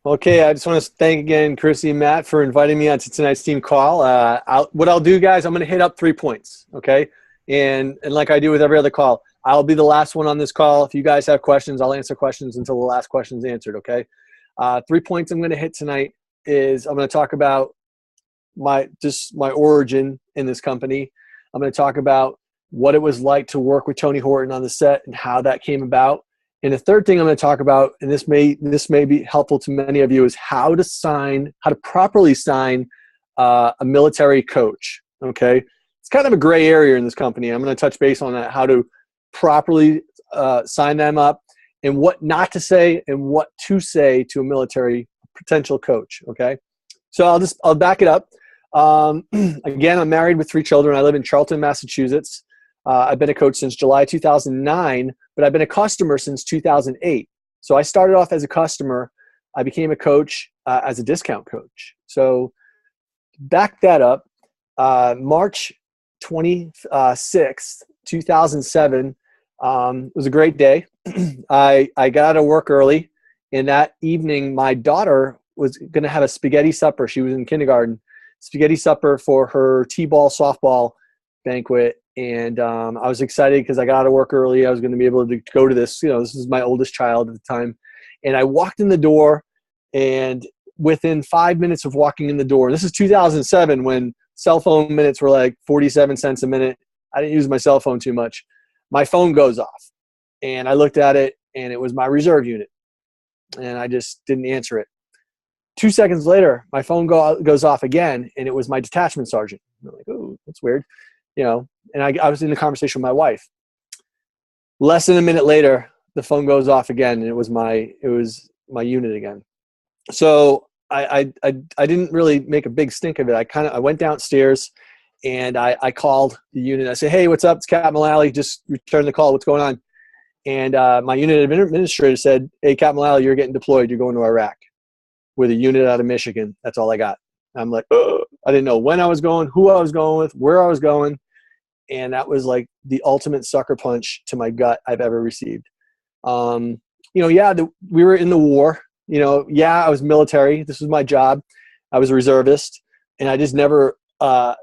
Okay, I just want to thank again Chrissy and Matt for inviting me onto tonight's team call. What I'll do, guys, I'm going to hit up 3 points, okay? And like I do with every other call, I'll be the last one on this call. If you guys have questions, I'll answer questions until the last question is answered, okay? 3 points I'm going to hit tonight is I'm going to talk about my origin in this company. I'm going to talk about what it was like to work with Tony Horton on the set and how that came about. And the third thing I'm going to talk about, and this may be helpful to many of you, is how to properly sign a military coach. Okay, it's kind of a gray area in this company. I'm going to touch base on that, how to properly sign them up, and what not to say and what to say to a military potential coach. Okay, so I'll back it up. Again, I'm married with 3 children. I live in Charlton, Massachusetts. I've been a coach since July 2009, but I've been a customer since 2008. So I started off as a customer. I became a coach as a discount coach. So back that up, March 26th, 2007 was a great day. I got out of work early, and that evening my daughter was going to have a spaghetti supper. She was in kindergarten. Spaghetti supper for her T-ball softball banquet. And I was excited because I got out of work early. I was going to be able to go to this. This is my oldest child at the time. And I walked in the door, and within 5 minutes of walking in the door, this is 2007 when cell phone minutes were like 47 cents a minute. I didn't use my cell phone too much. My phone goes off, and I looked at it, and it was my reserve unit, and I just didn't answer it. 2 seconds later, my phone goes off again, and it was my detachment sergeant. I'm like, oh, that's weird. And I was in a conversation with my wife. Less than a minute later, the phone goes off again, and it was my unit again. So I didn't really make a big stink of it. I went downstairs, and I called the unit. I said, hey, what's up? It's Captain Mullaly. Just return the call. What's going on? And my unit administrator said, hey, Captain Mullaly, you're getting deployed. You're going to Iraq with a unit out of Michigan. That's all I got. I'm like, ugh. I didn't know when I was going, who I was going with, where I was going. And that was like the ultimate sucker punch to my gut I've ever received. We were in the war. I was military. This was my job. I was a reservist. And I just never thought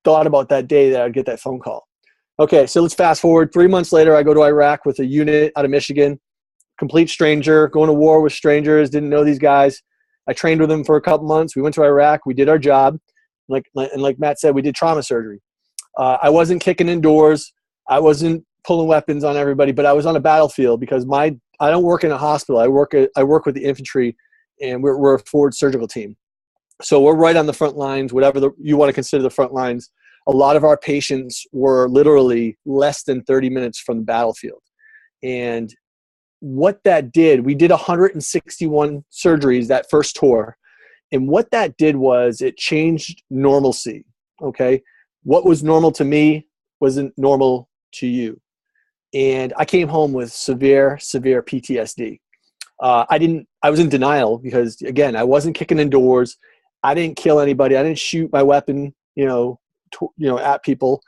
about that day that I'd get that phone call. Okay, so let's fast forward. 3 months later, I go to Iraq with a unit out of Michigan. Complete stranger, going to war with strangers, didn't know these guys. I trained with them for a couple months. We went to Iraq. We did our job. Like Matt said, we did trauma surgery. I wasn't kicking indoors. I wasn't pulling weapons on everybody, but I was on a battlefield because I don't work in a hospital. I work with the infantry, and we're a forward surgical team. So we're right on the front lines, whatever you want to consider the front lines. A lot of our patients were literally less than 30 minutes from the battlefield. And what that did, we did 161 surgeries that first tour. And what that did was it changed normalcy, okay? What was normal to me wasn't normal to you. And I came home with severe PTSD. I was in denial because, again, I wasn't kicking indoors. I didn't kill anybody. I didn't shoot my weapon, at people.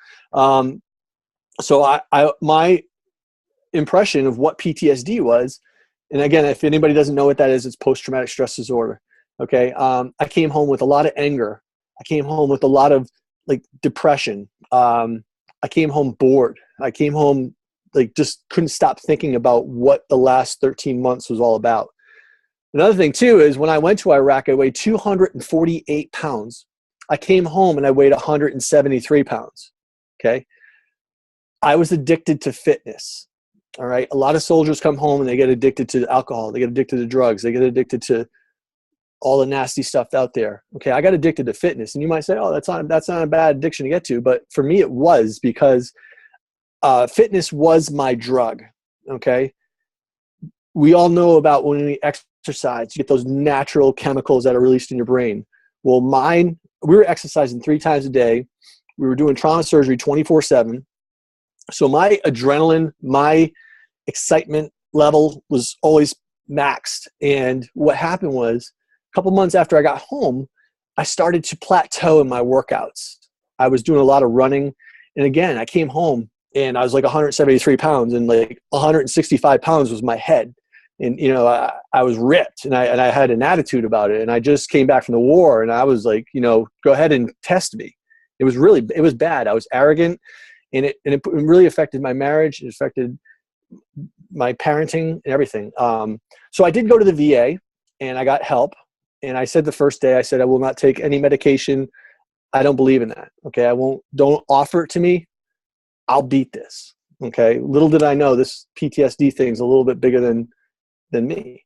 So my impression of what PTSD was, and again, if anybody doesn't know what that is, it's post-traumatic stress disorder. Okay. I came home with a lot of anger. I came home with a lot of depression. I came home bored. I came home just couldn't stop thinking about what the last 13 months was all about. Another thing too is when I went to Iraq, I weighed 248 pounds. I came home and I weighed 173 pounds. Okay. I was addicted to fitness. All right. A lot of soldiers come home and they get addicted to alcohol. They get addicted to drugs. They get addicted to all the nasty stuff out there. Okay. I got addicted to fitness. And you might say, oh, that's not a bad addiction to get to. But for me, it was because fitness was my drug. Okay. We all know about when we exercise, you get those natural chemicals that are released in your brain. Well, we were exercising 3 times a day. We were doing trauma surgery 24/7. So my adrenaline, my excitement level was always maxed. And what happened was a couple months after I got home, I started to plateau in my workouts. I was doing a lot of running. And again, I came home and I was 173 pounds and 165 pounds was my head. And, you know, I was ripped, and I had an attitude about it. And I just came back from the war, and I was like, you know, go ahead and test me. It was bad. I was arrogant, and it really affected my marriage. It affected my parenting and everything. So I did go to the VA, and I got help. And I said the first day, I said, I will not take any medication. I don't believe in that. Okay. Don't offer it to me. I'll beat this. Okay. Little did I know this PTSD thing is a little bit bigger than me.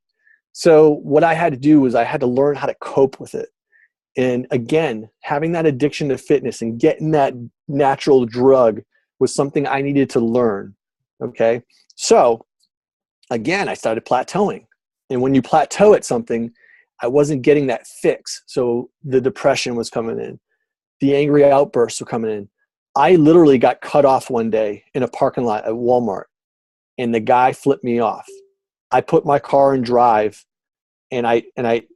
So what I had to do was I had to learn how to cope with it. And again, having that addiction to fitness and getting that natural drug was something I needed to learn. Okay. So again, I started plateauing. And when you plateau at something, I wasn't getting that fix. So the depression was coming in. The angry outbursts were coming in. I literally got cut off one day in a parking lot at Walmart, and the guy flipped me off. I put my car in drive, and I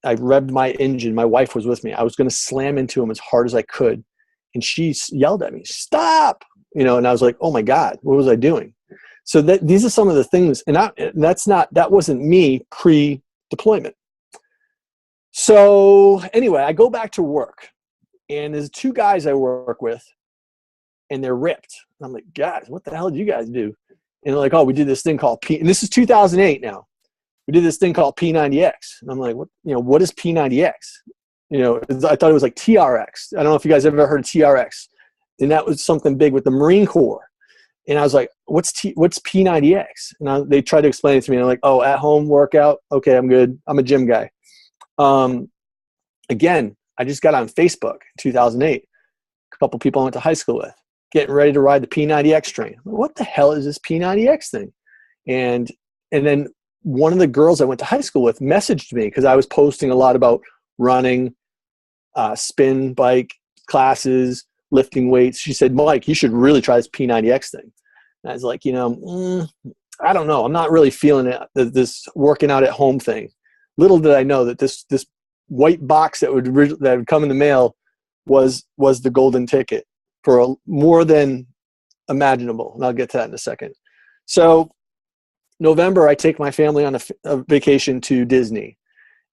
revved my engine. My wife was with me. I was going to slam into him as hard as I could, and she yelled at me, "Stop!" You know, and I was like, "Oh my God, what was I doing?" So these are some of the things, and that wasn't me pre-deployment. So anyway, I go back to work, and there's two guys I work with, and they're ripped. I'm like, guys, what the hell did you guys do? And they're like, oh, we did this thing called and this is 2008 now. We did this thing called P90X. And I'm like, what is P90X? You know, I thought it was like TRX. I don't know if you guys ever heard of TRX. And that was something big with the Marine Corps. And I was like, what's P90X? And they tried to explain it to me. And I'm like, oh, at home workout. Okay, I'm good. I'm a gym guy. Again, I just got on Facebook in 2008. A couple people I went to high school with, getting ready to ride the P90X train. What the hell is this P90X thing? And then one of the girls I went to high school with messaged me because I was posting a lot about running, spin bike classes, lifting weights. She said, Mike, you should really try this P90X thing. And I was like, I don't know. I'm not really feeling it, this working out at home thing. Little did I know that this white box that would come in the mail was the golden ticket for more than imaginable. And I'll get to that in a second. So November, I take my family on a vacation to Disney.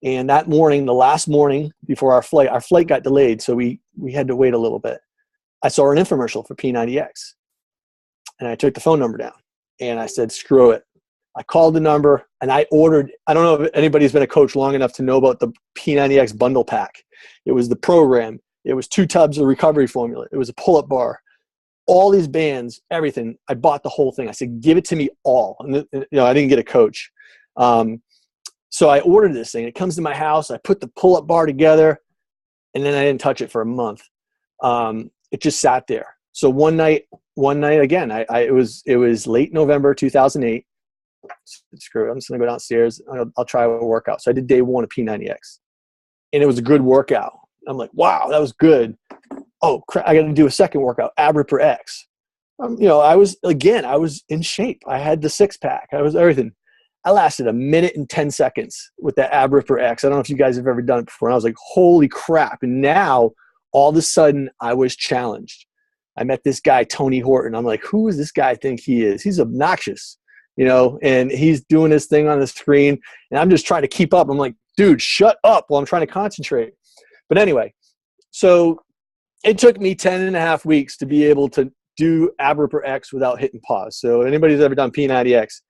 And that morning, the last morning before our flight got delayed. So we had to wait a little bit. I saw an infomercial for P90X, and I took the phone number down, and I said, screw it. I called the number, and I ordered, I don't know if anybody's been a coach long enough to know about the P90X bundle pack. It was the program. It was 2 tubs of recovery formula. It was a pull-up bar. All these bands, everything. I bought the whole thing. I said, give it to me all. And I didn't get a coach. So I ordered this thing. It comes to my house. I put the pull-up bar together, and then I didn't touch it for a month. It just sat there. So one night again, it was late November 2008. Screw it. I'm just gonna go downstairs. I'll try a workout. So I did day 1 of P90X, and it was a good workout. I'm like, wow, that was good. Oh crap! I got to do a second workout, ab ripper X. I was in shape. I had the 6-pack. I was everything. I lasted 1 minute and 10 seconds with that ab ripper X. I don't know if you guys have ever done it before. And I was like, holy crap! And now all of a sudden, I was challenged. I met this guy, Tony Horton. I'm like, who does this guy think he is? He's obnoxious, and he's doing this thing on the screen, and I'm just trying to keep up. I'm like, dude, shut up while I'm trying to concentrate. But anyway, so it took me 10.5 weeks to be able to do ab ripper X without hitting pause. So anybody who's ever done P90X,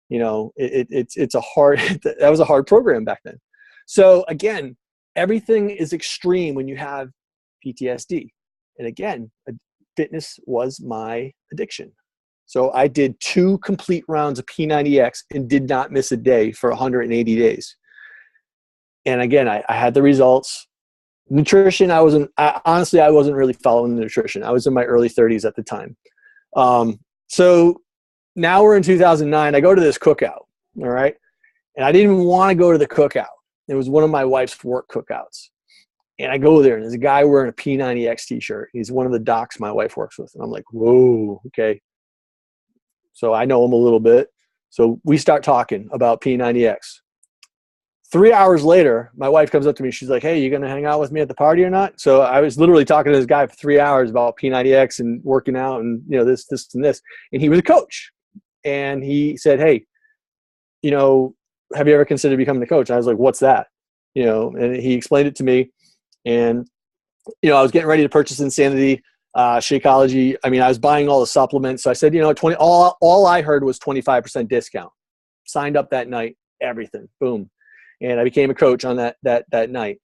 it's a hard, that was a hard program back then. So again, everything is extreme when you have PTSD. And again, fitness was my addiction. So I did 2 complete rounds of P90X and did not miss a day for 180 days. And again, I had the results. Nutrition, I wasn't really following the nutrition. I was in my early 30s at the time. So now we're in 2009. I go to this cookout, all right? And I didn't even want to go to the cookout. It was one of my wife's work cookouts. And I go there, and there's a guy wearing a P90X t-shirt. He's one of the docs my wife works with. And I'm like, whoa, okay. So I know him a little bit. So we start talking about P90X. 3 hours later, my wife comes up to me. She's like, hey, you going to hang out with me at the party or not? So I was literally talking to this guy for 3 hours about P90X and working out and, this, and this. And he was a coach. And he said, hey, have you ever considered becoming a coach? And I was like, what's that? And he explained it to me. And, I was getting ready to purchase Insanity, Shakeology. I mean, I was buying all the supplements. So I said, all I heard was 25% discount. Signed up that night, everything, boom. And I became a coach on that night.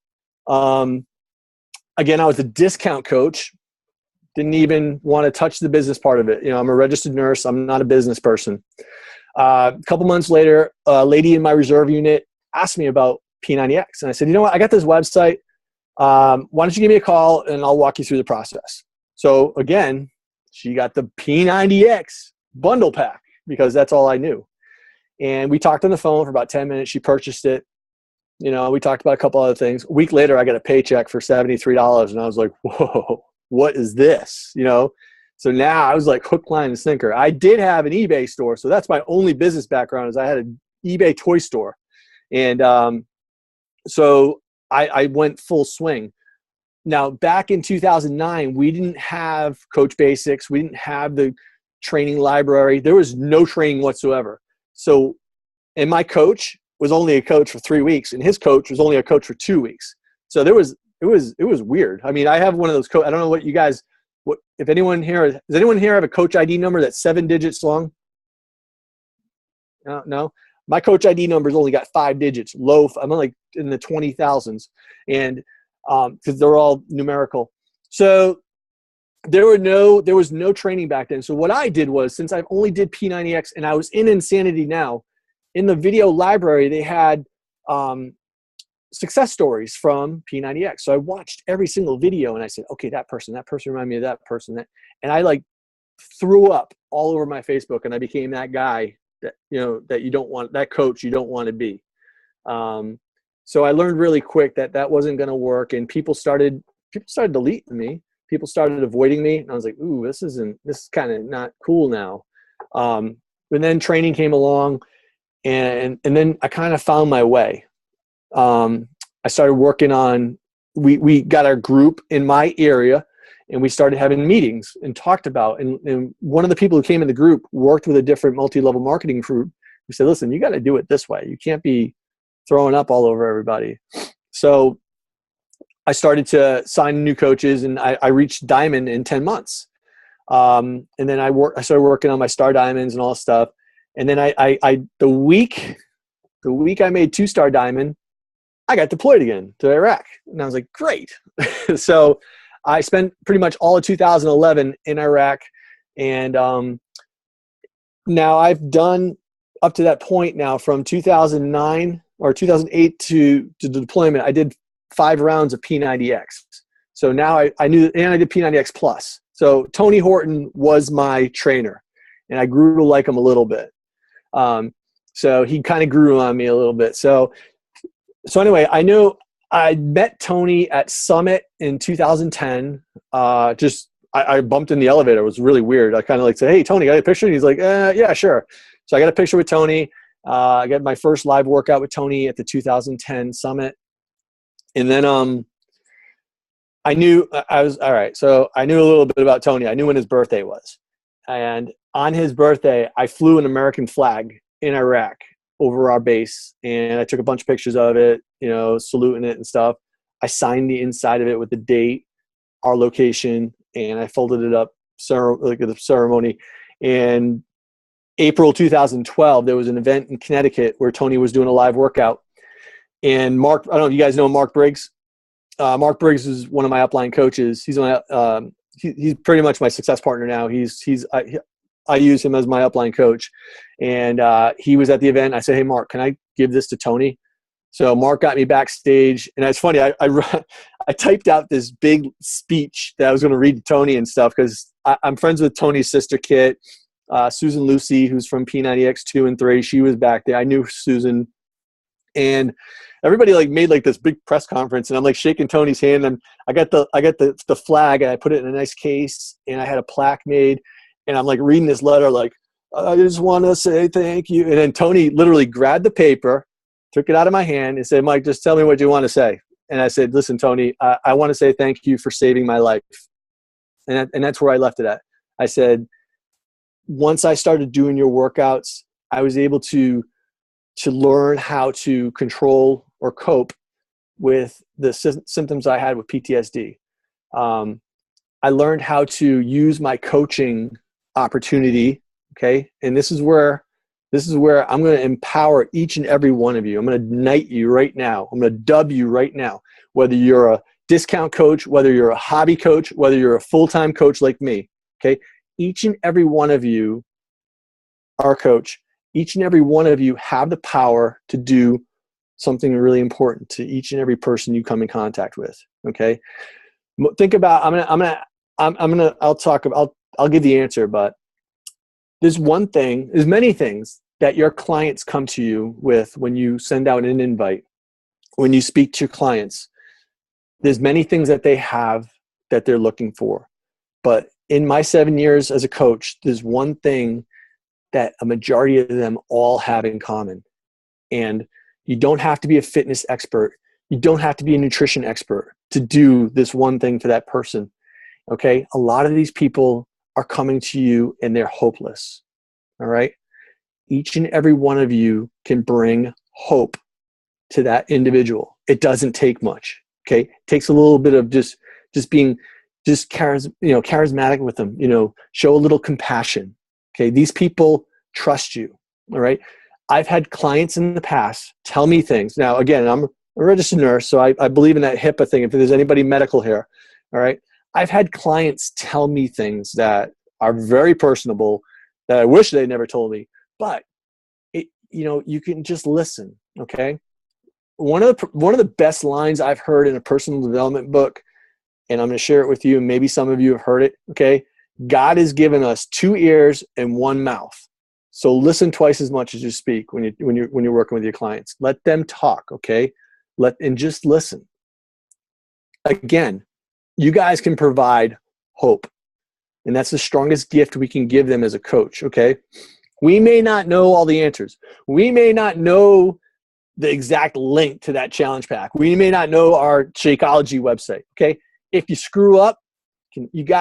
Again, I was a discount coach. Didn't even want to touch the business part of it. I'm a registered nurse. I'm not a business person. A couple months later, a lady in my reserve unit asked me about P90X. And I said, you know what? I got this website. Why don't you give me a call and I'll walk you through the process. So again, she got the P90X bundle pack because that's all I knew. And we talked on the phone for about 10 minutes. She purchased it. We talked about a couple other things. A week later, I got a paycheck for $73. And I was like, whoa, what is this? So now I was like hook, line, and sinker. I did have an eBay store. So that's my only business background is I had an eBay toy store. And so I went full swing. Now, back in 2009, we didn't have Coach Basics. We didn't have the training library. There was no training whatsoever. So, and my coach was only a coach for 3 weeks, and his coach was only a coach for 2 weeks. So it was weird. I mean, I have one of those. I don't know what you guys. If anyone here does anyone here have a coach ID number that's 7 digits long? No. My coach ID number's only got 5 digits. Low. I'm like in the 20,000s, and because they're all numerical. So there was no training back then. So what I did was, since I've only did P90X and I was in Insanity now, in the video library they had success stories from P90X. So I watched every single video and I said, okay, that person reminded me of that person. And I like threw up all over my Facebook, and I became that guy that you don't want, that coach you don't want to be. So I learned really quick that wasn't going to work, and people started deleting me. People started avoiding me, and I was like, ooh, this is kind of not cool now. And then training came along, and then I kind of found my way. I started working on, we got our group in my area, and we started having meetings and talked about, and one of the people who came in the group worked with a different multi-level marketing group. We said, listen, you got to do it this way. You can't be throwing up all over everybody. So I started to sign new coaches, and I reached Diamond in 10 months. And then I started working on my Star Diamonds and all that stuff. And then the week I made 2-star Diamond, I got deployed again to Iraq. And I was like, great. So I spent pretty much all of 2011 in Iraq. And now I've done up to that point now, from 2009 or 2008 to the deployment, I did 5 rounds of P90X. So now I knew, and I did P90X plus. So Tony Horton was my trainer, and I grew to like him a little bit. So he kind of grew on me a little bit. So anyway, I met Tony at Summit in 2010. I bumped in the elevator. It was really weird. I kind of like said, hey, Tony, got a picture? And he's like, yeah, sure. So I got a picture with Tony. I got my first live workout with Tony at the 2010 Summit. And then I knew I was, all right, so I knew a little bit about Tony. I knew when his birthday was. And on his birthday, I flew an American flag in Iraq over our base. And I took a bunch of pictures of it, saluting it and stuff. I signed the inside of it with the date, our location, and I folded it up like at the ceremony. And April 2012, there was an event in Connecticut where Tony was doing a live workout. And Mark, I don't know if you guys know Mark Briggs. Mark Briggs is one of my upline coaches. He's pretty much my success partner now. I use him as my upline coach. And he was at the event. I said, hey, Mark, can I give this to Tony? So Mark got me backstage. And it's funny, I typed out this big speech that I was going to read to Tony and stuff, because I'm friends with Tony's sister, Kit. Susan Lucy, who's from P90X 2 and 3, she was back there. I knew Susan. And everybody made this big press conference, and I'm shaking Tony's hand, and I got the flag, and I put it in a nice case, and I had a plaque made, and I'm reading this letter, I just want to say thank you. And then Tony literally grabbed the paper, took it out of my hand, and said, Mike, just tell me what you want to say. And I said, listen, Tony, I want to say thank you for saving my life. And that's where I left it at. I said, once I started doing your workouts, I was able to to learn how to control or cope with the symptoms I had with PTSD. I learned how to use my coaching opportunity. Okay. And this is where I'm going to empower each and every one of you. I'm going to knight you right now. I'm going to dub you right now. Whether you're a discount coach, whether you're a hobby coach, whether you're a full-time coach like me. Okay. Each and every one of you are coach. Each and every one of you have the power to do something really important to each and every person you come in contact with. Okay. Think about, I'll give the answer, but there's many things that your clients come to you with when you send out an invite, when you speak to your clients. There's many things that they have that they're looking for. But in my 7 years as a coach, there's one thing that a majority of them all have in common. And you don't have to be a fitness expert. You don't have to be a nutrition expert to do this one thing for that person. Okay? A lot of these people are coming to you and they're hopeless. All right? Each and every one of you can bring hope to that individual. It doesn't take much. Okay? It takes a little bit of just being charismatic with them, show a little compassion. Okay? These people trust you. All right? I've had clients in the past tell me things. Now, again, I'm a registered nurse, so I believe in that HIPAA thing. If there's anybody medical here, all right? I've had clients tell me things that are very personable that I wish they never told me, but you can just listen, okay? One of the best lines I've heard in a personal development book, and I'm going to share it with you, and maybe some of you have heard it, okay? God has given us 2 ears and 1 mouth. So listen twice as much as you speak when you're working with your clients. Let them talk, okay? And just listen. Again, you guys can provide hope. And that's the strongest gift we can give them as a coach, okay? We may not know all the answers. We may not know the exact link to that challenge pack. We may not know our Shakeology website, okay? If you screw up, you can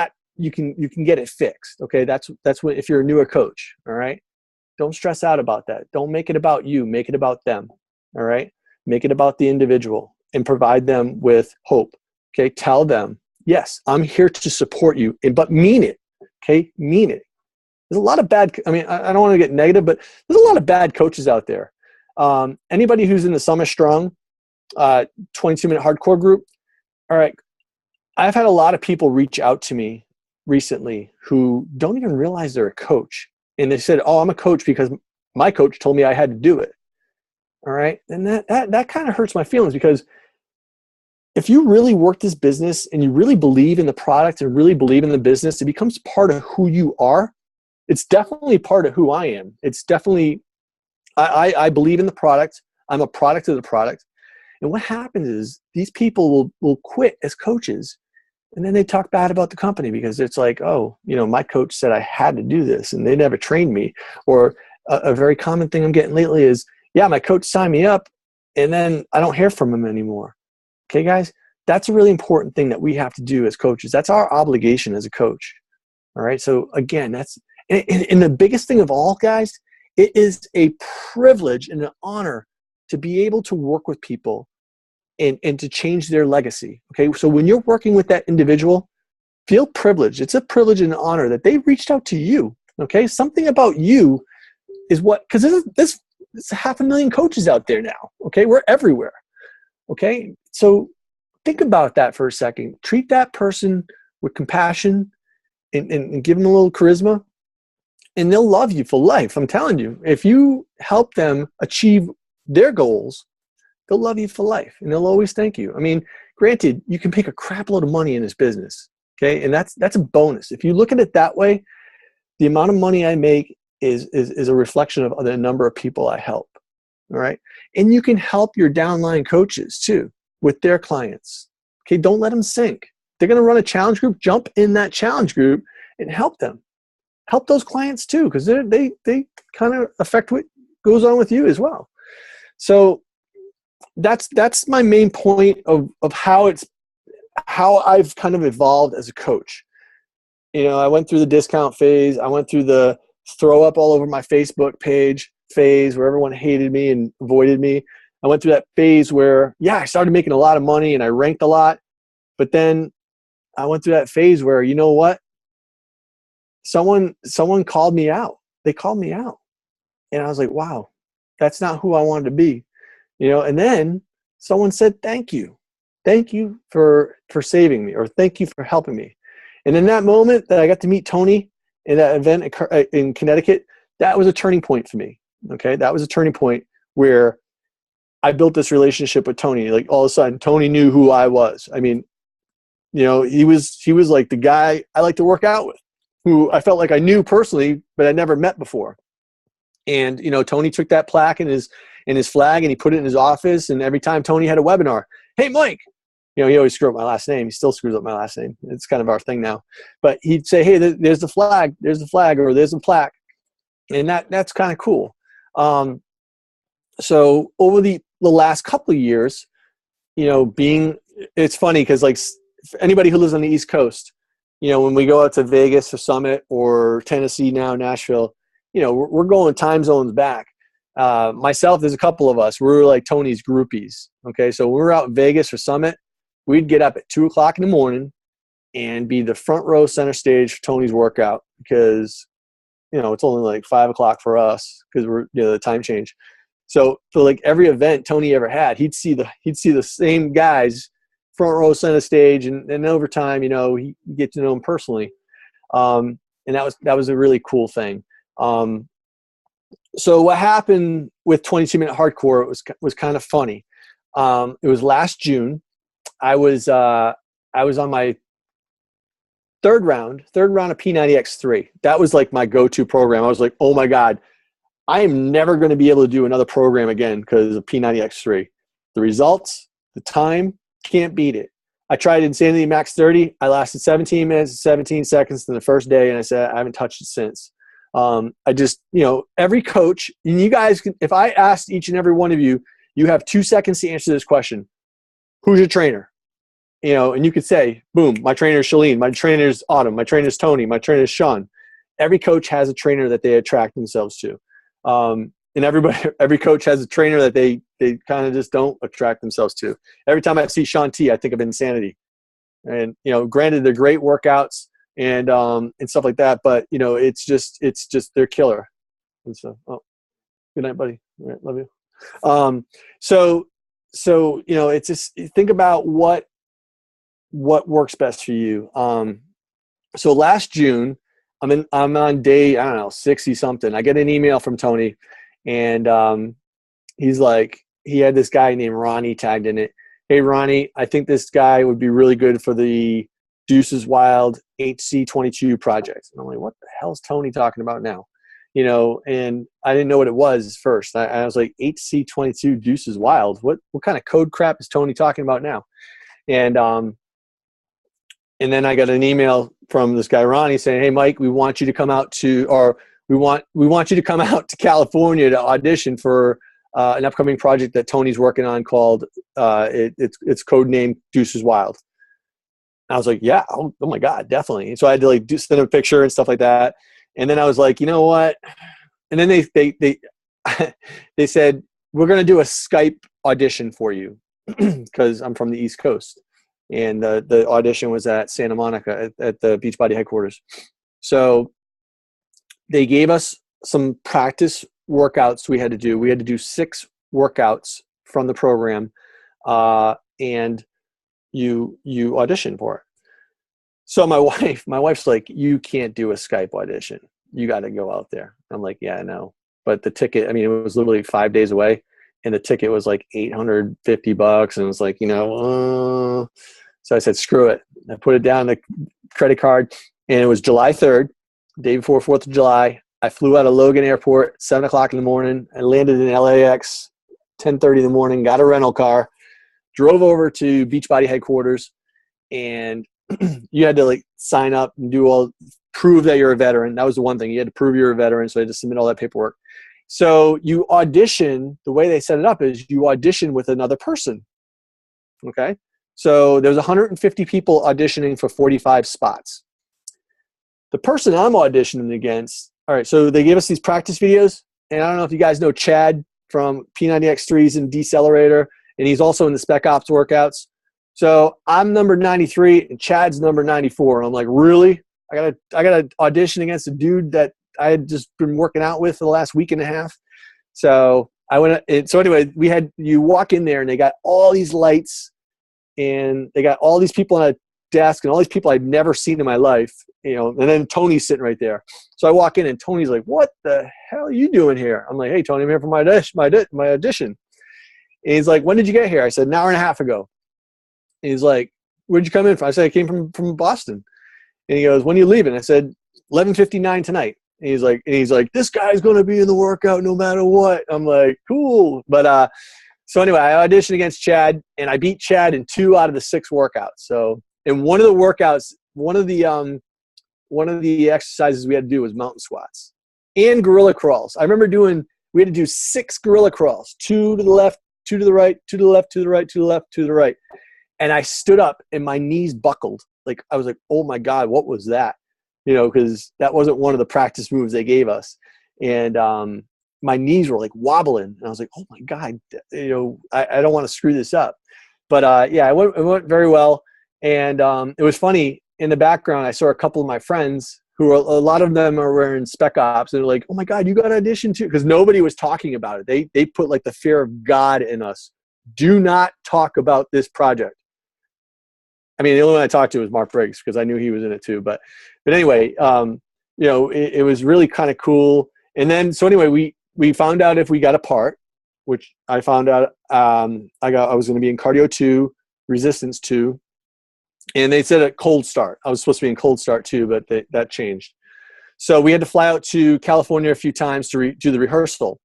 get it fixed, okay? That's what, if you're a newer coach, all right? Don't stress out about that. Don't make it about you. Make it about them, all right? Make it about the individual and provide them with hope, okay? Tell them, yes, I'm here to support you, but mean it, okay? Mean it. There's a lot of I don't want to get negative, but there's a lot of bad coaches out there. Anybody who's in the Summer Strong 22-minute hardcore group, all right, I've had a lot of people reach out to me recently who don't even realize they're a coach. And they said, oh, I'm a coach because my coach told me I had to do it. All right. And that kind of hurts my feelings, because if you really work this business and you really believe in the product and really believe in the business, it becomes part of who you are. It's definitely part of who I am. It's definitely, I believe in the product. I'm a product of the product. And what happens is these people will quit as coaches. And then they talk bad about the company because it's like, oh, my coach said I had to do this and they never trained me. Or a very common thing I'm getting lately is, yeah, my coach signed me up and then I don't hear from him anymore. Okay, guys, that's a really important thing that we have to do as coaches. That's our obligation as a coach. All right. So again, and the biggest thing of all, guys, it is a privilege and an honor to be able to work with people and to change their legacy. Okay. So when you're working with that individual, feel privileged. It's a privilege and an honor that they reached out to you. Okay. Something about you is because there's 500,000 coaches out there now. Okay. We're everywhere. Okay. So think about that for a second. Treat that person with compassion and give them a little charisma, and they'll love you for life. I'm telling you, if you help them achieve their goals, they'll love you for life, and they'll always thank you. I mean, granted, you can make a crap load of money in this business, okay? And that's a bonus. If you look at it that way, the amount of money I make is a reflection of the number of people I help, all right? And you can help your downline coaches too with their clients, okay? Don't let them sink. They're going to run a challenge group. Jump in that challenge group and help them. Help those clients too, because they kind of affect what goes on with you as well. So that's my main point of how I've kind of evolved as a coach. I went through the discount phase. I went through the throw up all over my Facebook page phase where everyone hated me and avoided me. I went through that phase where, yeah, I started making a lot of money and I ranked a lot. But then I went through that phase where, you know what? Someone called me out. They called me out. And I was like, wow, that's not who I wanted to be. And then someone said, thank you. Thank you for saving me, or thank you for helping me. And in that moment that I got to meet Tony in that event in Connecticut, that was a turning point for me. Okay. That was a turning point where I built this relationship with Tony. Like all of a sudden, Tony knew who I was. I mean, he was like the guy I like to work out with, who I felt like I knew personally, but I never met before. And, Tony took that plaque and his flag and he put it in his office. And every time Tony had a webinar, hey, Mike, he always screwed up my last name. He still screws up my last name. It's kind of our thing now. But he'd say, hey, there's the flag, or there's a plaque. And that's kind of cool. So over the last couple of years, it's funny because like anybody who lives on the East Coast, when we go out to Vegas or Summit or Tennessee now, Nashville, we're going time zones back. Myself, there's a couple of us. We're like Tony's groupies. Okay. So when we're out in Vegas or Summit, we'd get up at 2:00 in the morning and be the front row center stage for Tony's workout because, it's only like 5:00 for us because we're, the time change. So for like every event Tony ever had, he'd see the same guys front row center stage. And over time, he get to know him personally. And that was a really cool thing. So what happened with 22-minute hardcore was kind of funny. It was last June. I was on my third round of P90X3. That was like my go-to program. I was like, oh my God, I am never going to be able to do another program again because of P90X3. The results, the time, can't beat it. I tried Insanity Max 30. I lasted 17 minutes and 17 seconds in the first day, and I said I haven't touched it since. I just, every coach, and you guys, if I asked each and every one of you, you have 2 seconds to answer this question. Who's your trainer? And you could say, boom, my trainer is Shalene, my trainer is Autumn, my trainer is Tony, my trainer is Sean. Every coach has a trainer that they attract themselves to. And every coach has a trainer that they kind of just don't attract themselves to. Every time I see Sean T, I think of Insanity. And, granted, they're great workouts and stuff like that, but, it's just they're killer. And so, good night, buddy. All right, love you. So, it's just, think about what works best for you. So last June, I'm on day, 60 something. I get an email from Tony and he's like, he had this guy named Ronnie tagged in it. Hey, Ronnie, I think this guy would be really good for the Deuces Wild HC22 project. And I'm like, what the hell is Tony talking about now? And I didn't know what it was first. I was like, HC22 Deuces Wild. What kind of code crap is Tony talking about now? And then I got an email from this guy, Ronnie, saying, hey, Mike, we want you to come out to California to audition for an upcoming project that Tony's working on called, it's codenamed Deuces Wild. And I was like, yeah, oh my God, definitely. And so I had to send a picture and stuff like that. And then I was like, you know what? And then they said, we're going to do a Skype audition for you because I'm from the East Coast. And the audition was at Santa Monica at the Beachbody headquarters. So they gave us some practice workouts we had to do. We had to do 6 workouts from the program, and you audition for it. So my wife's like, you can't do a Skype audition. You got to go out there. I'm like, yeah, I know. But the ticket, it was literally 5 days away. And the ticket was like $850. And it was like, so I said, screw it. I put it down the credit card and it was July 3rd, day before 4th of July. I flew out of Logan Airport, 7 o'clock in the morning. I landed in LAX, 10:30 in the morning, got a rental car, drove over to Beachbody headquarters. And you had to sign up and prove that you're a veteran. That was the one thing. You had to prove you're a veteran. So I had to submit all that paperwork. So you audition, the way they set it up is you audition with another person. Okay. So there's 150 people auditioning for 45 spots. The person I'm auditioning against, all right, so they gave us these practice videos And I don't know if you guys know Chad from P90X3's in Decelerator, and he's also in the Spec Ops workouts. So I'm number 93 and Chad's number 94. And I'm like, really? I gotta audition against a dude that I had just been working out with for the last week and a half. So I went. So anyway, you walk in there and they got all these lights, and they got all these people on a desk and all these people I'd never seen in my life. And then Tony's sitting right there. So I walk in and Tony's like, "What the hell are you doing here?" I'm like, "Hey, Tony, I'm here for my audition." And he's like, "When did you get here?" I said, "An hour and a half ago." And he's like, "Where'd you come in from?" I said, "I came from Boston." And he goes, "When are you leaving?" I said, 11:59 tonight. And he's like, "This guy's going to be in the workout no matter what." I'm like, cool. But so anyway, I auditioned against Chad, and I beat Chad in 2 out of the 6 workouts. So in one of the workouts, one of the exercises we had to do was mountain squats and gorilla crawls. I remember we had to do 6 gorilla crawls, 2 to the left, 2 to the right, 2 to the left, 2 to the right, 2 to the left, 2 to the right. And I stood up and my knees buckled. Like, I was like, oh my God, what was that? Because that wasn't one of the practice moves they gave us. And my knees were like wobbling. And I was like, oh my God, I don't want to screw this up. But yeah, it went very well. And it was funny, in the background, I saw a couple of my friends who a lot of them are wearing Spec Ops. And they're like, oh my God, you got to audition too? Because nobody was talking about it. They put like the fear of God in us. Do not talk about this project. I mean, the only one I talked to was Mark Briggs because I knew he was in it too. But anyway, it was really kind of cool. And then, so anyway, we found out if we got a part, which I found out I was going to be in cardio 2, resistance 2. And they said a cold start. I was supposed to be in cold start too, but that changed. So we had to fly out to California a few times to do the rehearsal.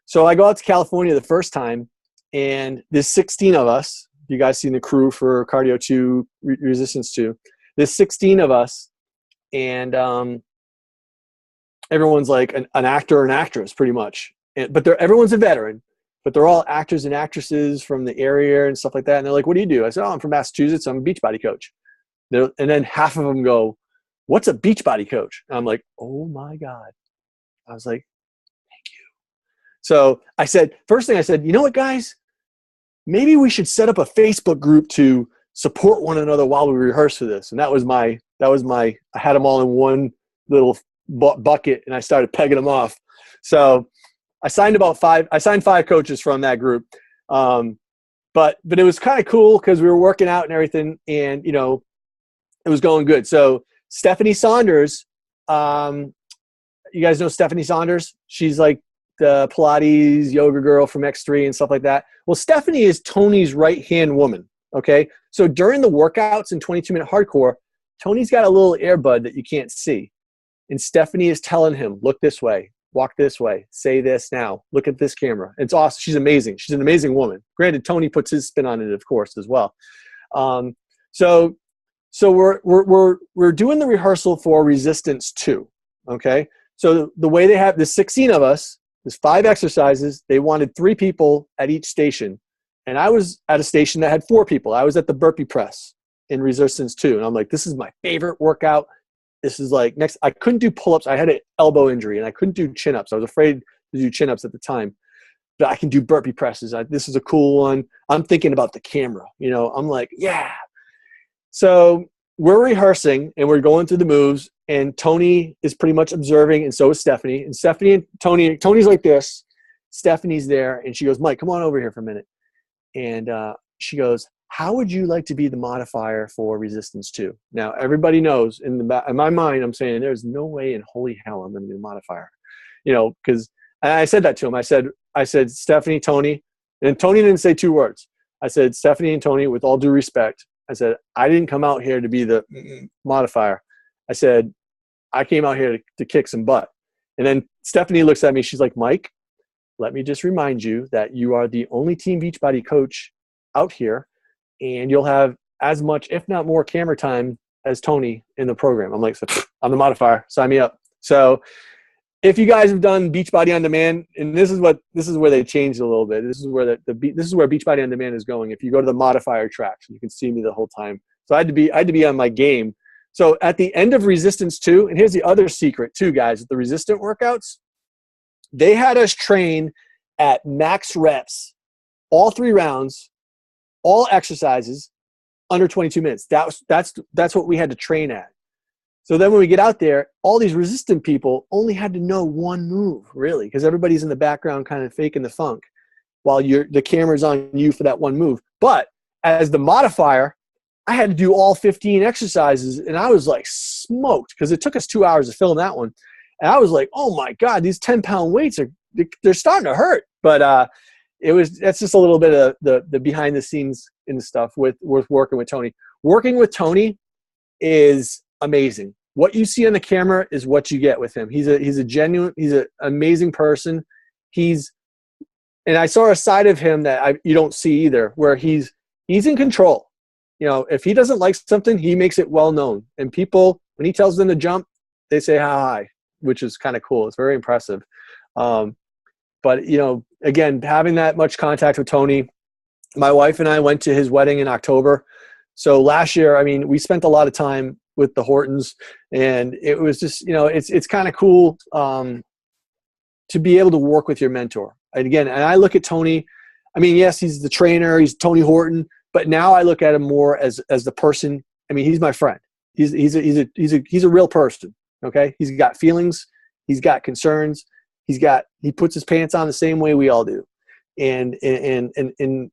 So I go out to California the first time, and there's 16 of us. You guys seen the crew for cardio 2, resistance 2. There's 16 of us, and everyone's like an actor or an actress pretty much. But everyone's a veteran, but they're all actors and actresses from the area and stuff like that. And they're like, "What do you do?" I said, "Oh, I'm from Massachusetts. I'm a Beachbody coach." And then half of them go, "What's a Beachbody coach?" And I'm like, oh my God. I was like, thank you. So I said, first thing I said, you know what, guys? Maybe we should set up a Facebook group to support one another while we rehearse for this. And that was my, I had them all in one little bucket, and I started pegging them off. So I signed 5 coaches from that group. But it was kind of cool because we were working out and everything, and, it was going good. So Stephanie Saunders, you guys know Stephanie Saunders? She's like the Pilates yoga girl from X3 and stuff like that. Well, Stephanie is Tony's right-hand woman, okay? So during the workouts in 22-minute hardcore, Tony's got a little earbud that you can't see. And Stephanie is telling him, look this way, walk this way, say this now, look at this camera. It's awesome. She's amazing. She's an amazing woman. Granted, Tony puts his spin on it, of course, as well. So we're doing the rehearsal for Resistance 2, okay? So the way they have, there's 16 of us, there's 5 exercises. They wanted 3 people at each station. And I was at a station that had 4 people. I was at the burpee press in Resistance 2. And I'm like, this is my favorite workout. This is like next. I couldn't do pull-ups. I had an elbow injury, and I couldn't do chin-ups. I was afraid to do chin-ups at the time. But I can do burpee presses. This is a cool one. I'm thinking about the camera. I'm like, yeah. So we're rehearsing, and we're going through the moves, and Tony is pretty much observing, and so is Stephanie. And Stephanie and Tony's like this. Stephanie's there, and she goes, "Mike, come on over here for a minute." And she goes, "How would you like to be the modifier for Resistance 2? Now, everybody knows in my mind, I'm saying there's no way in holy hell I'm going to be the modifier. Because I said that to him. I said, Stephanie, Tony, and Tony didn't say 2 words. I said, Stephanie and Tony, with all due respect, I said, I didn't come out here to be the modifier. I said, I came out here to kick some butt. And then Stephanie looks at me. She's like, Mike, let me just remind you that you are the only Team Beachbody coach out here, and you'll have as much, if not more, camera time as Tony in the program. I'm like, so, I'm the modifier. Sign me up. So if you guys have done Beachbody on Demand, and this is where they changed a little bit. This is where this is where Beachbody on Demand is going. If you go to the modifier tracks, you can see me the whole time. So I had to be on my game. So at the end of Resistance 2, and here's the other secret too, guys, the resistant workouts, They had us train at max reps, all 3 rounds, all exercises under 22 minutes. That's what we had to train at. So then when we get out there, all these resistant people only had to know one move, really, because everybody's in the background kind of faking the funk while the camera's on you for that one move. But as the modifier, I had to do all 15 exercises, and I was like smoked because it took us 2 hours to film that one. And I was like, oh my God, these 10-pound weights they're starting to hurt. But that's just a little bit of the behind the scenes in the stuff with working with Tony. Working with Tony is amazing. What you see on the camera is what you get with him. He's an amazing person. And I saw a side of him that you don't see either, where he's in control. You know, if he doesn't like something, he makes it well known. And people, when he tells them to jump, they say how high, which is kind of cool. It's very impressive. But, you know, again, having that much contact with Tony, my wife and I went to his wedding in October. So last year, I mean, we spent a lot of time with the Hortons, and it was just, you know, it's kind of cool to be able to work with your mentor. And again, and I look at Tony, I mean, yes, he's the trainer, he's Tony Horton, but now I look at him more as the person. I mean, he's my friend. He's a real person. Okay. He's got feelings. He's got concerns. He puts his pants on the same way we all do. And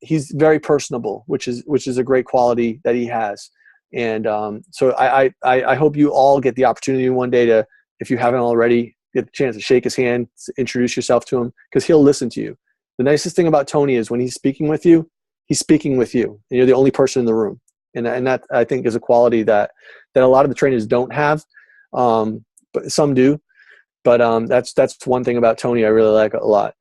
he's very personable, which is a great quality that he has. And so I hope you all get the opportunity one day to, if you haven't already, get the chance to shake his hand, introduce yourself to him, because he'll listen to you. The nicest thing about Tony is when he's speaking with you, he's speaking with you, and you're the only person in the room. And that, I think, is a quality that a lot of the trainers don't have, but some do. But that's one thing about Tony I really like a lot.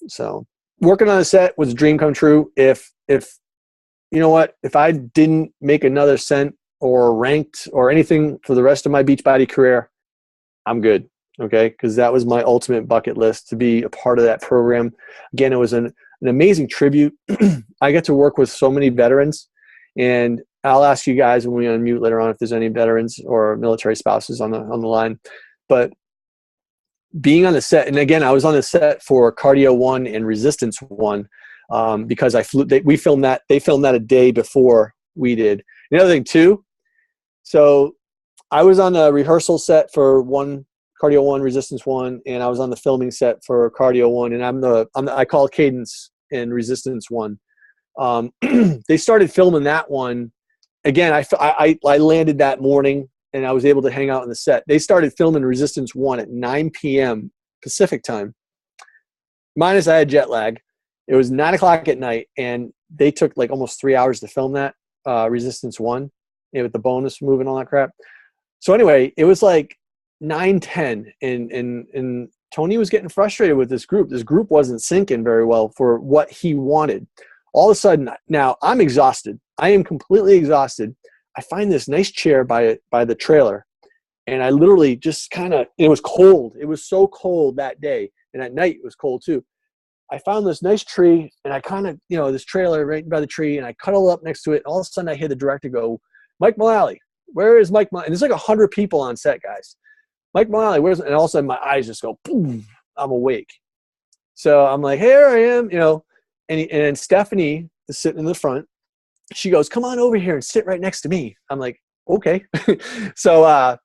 So working on the set was a dream come true. If you know what, if I didn't make another cent or ranked or anything for the rest of my Beachbody career, I'm good. Okay. Because that was my ultimate bucket list, to be a part of that program. Again, it was an amazing tribute. I get to work with so many veterans, and I'll ask you guys when we unmute later on if there's any veterans or military spouses on the line. But being on the set, and again, I was on the set for Cardio 1 and Resistance 1 because they filmed that a day before we did. The other thing too, so I was on the rehearsal set for Cardio 1, Resistance 1, and I was on the filming set for Cardio 1, and I call Cadence in Resistance 1. They started filming that one. Again, I landed that morning, and I was able to hang out on the set. They started filming Resistance 1 at 9 p.m. Pacific time. Minus I had jet lag. It was 9 o'clock at night, and they took like almost 3 hours to film that Resistance 1, with the bonus move and all that crap. So anyway, it was like 9:10, and Tony was getting frustrated with this group. This group wasn't syncing very well for what he wanted. All of a sudden, now I'm exhausted. I am completely exhausted. I find this nice chair by the trailer, and I literally just it was cold. It was so cold that day, and at night it was cold too. I found this nice tree, and I this trailer right by the tree, and I cuddle up next to it. And all of a sudden, I hear the director go, "Mike Mullaly, where is Mike Mullaly?" And there's like 100 people on set, guys. Mike Mullaly, where's? And all of a sudden, my eyes just go, boom, I'm awake. So I'm like, here I am, and Stephanie is sitting in the front. She goes, "Come on over here and sit right next to me." I'm like, okay. So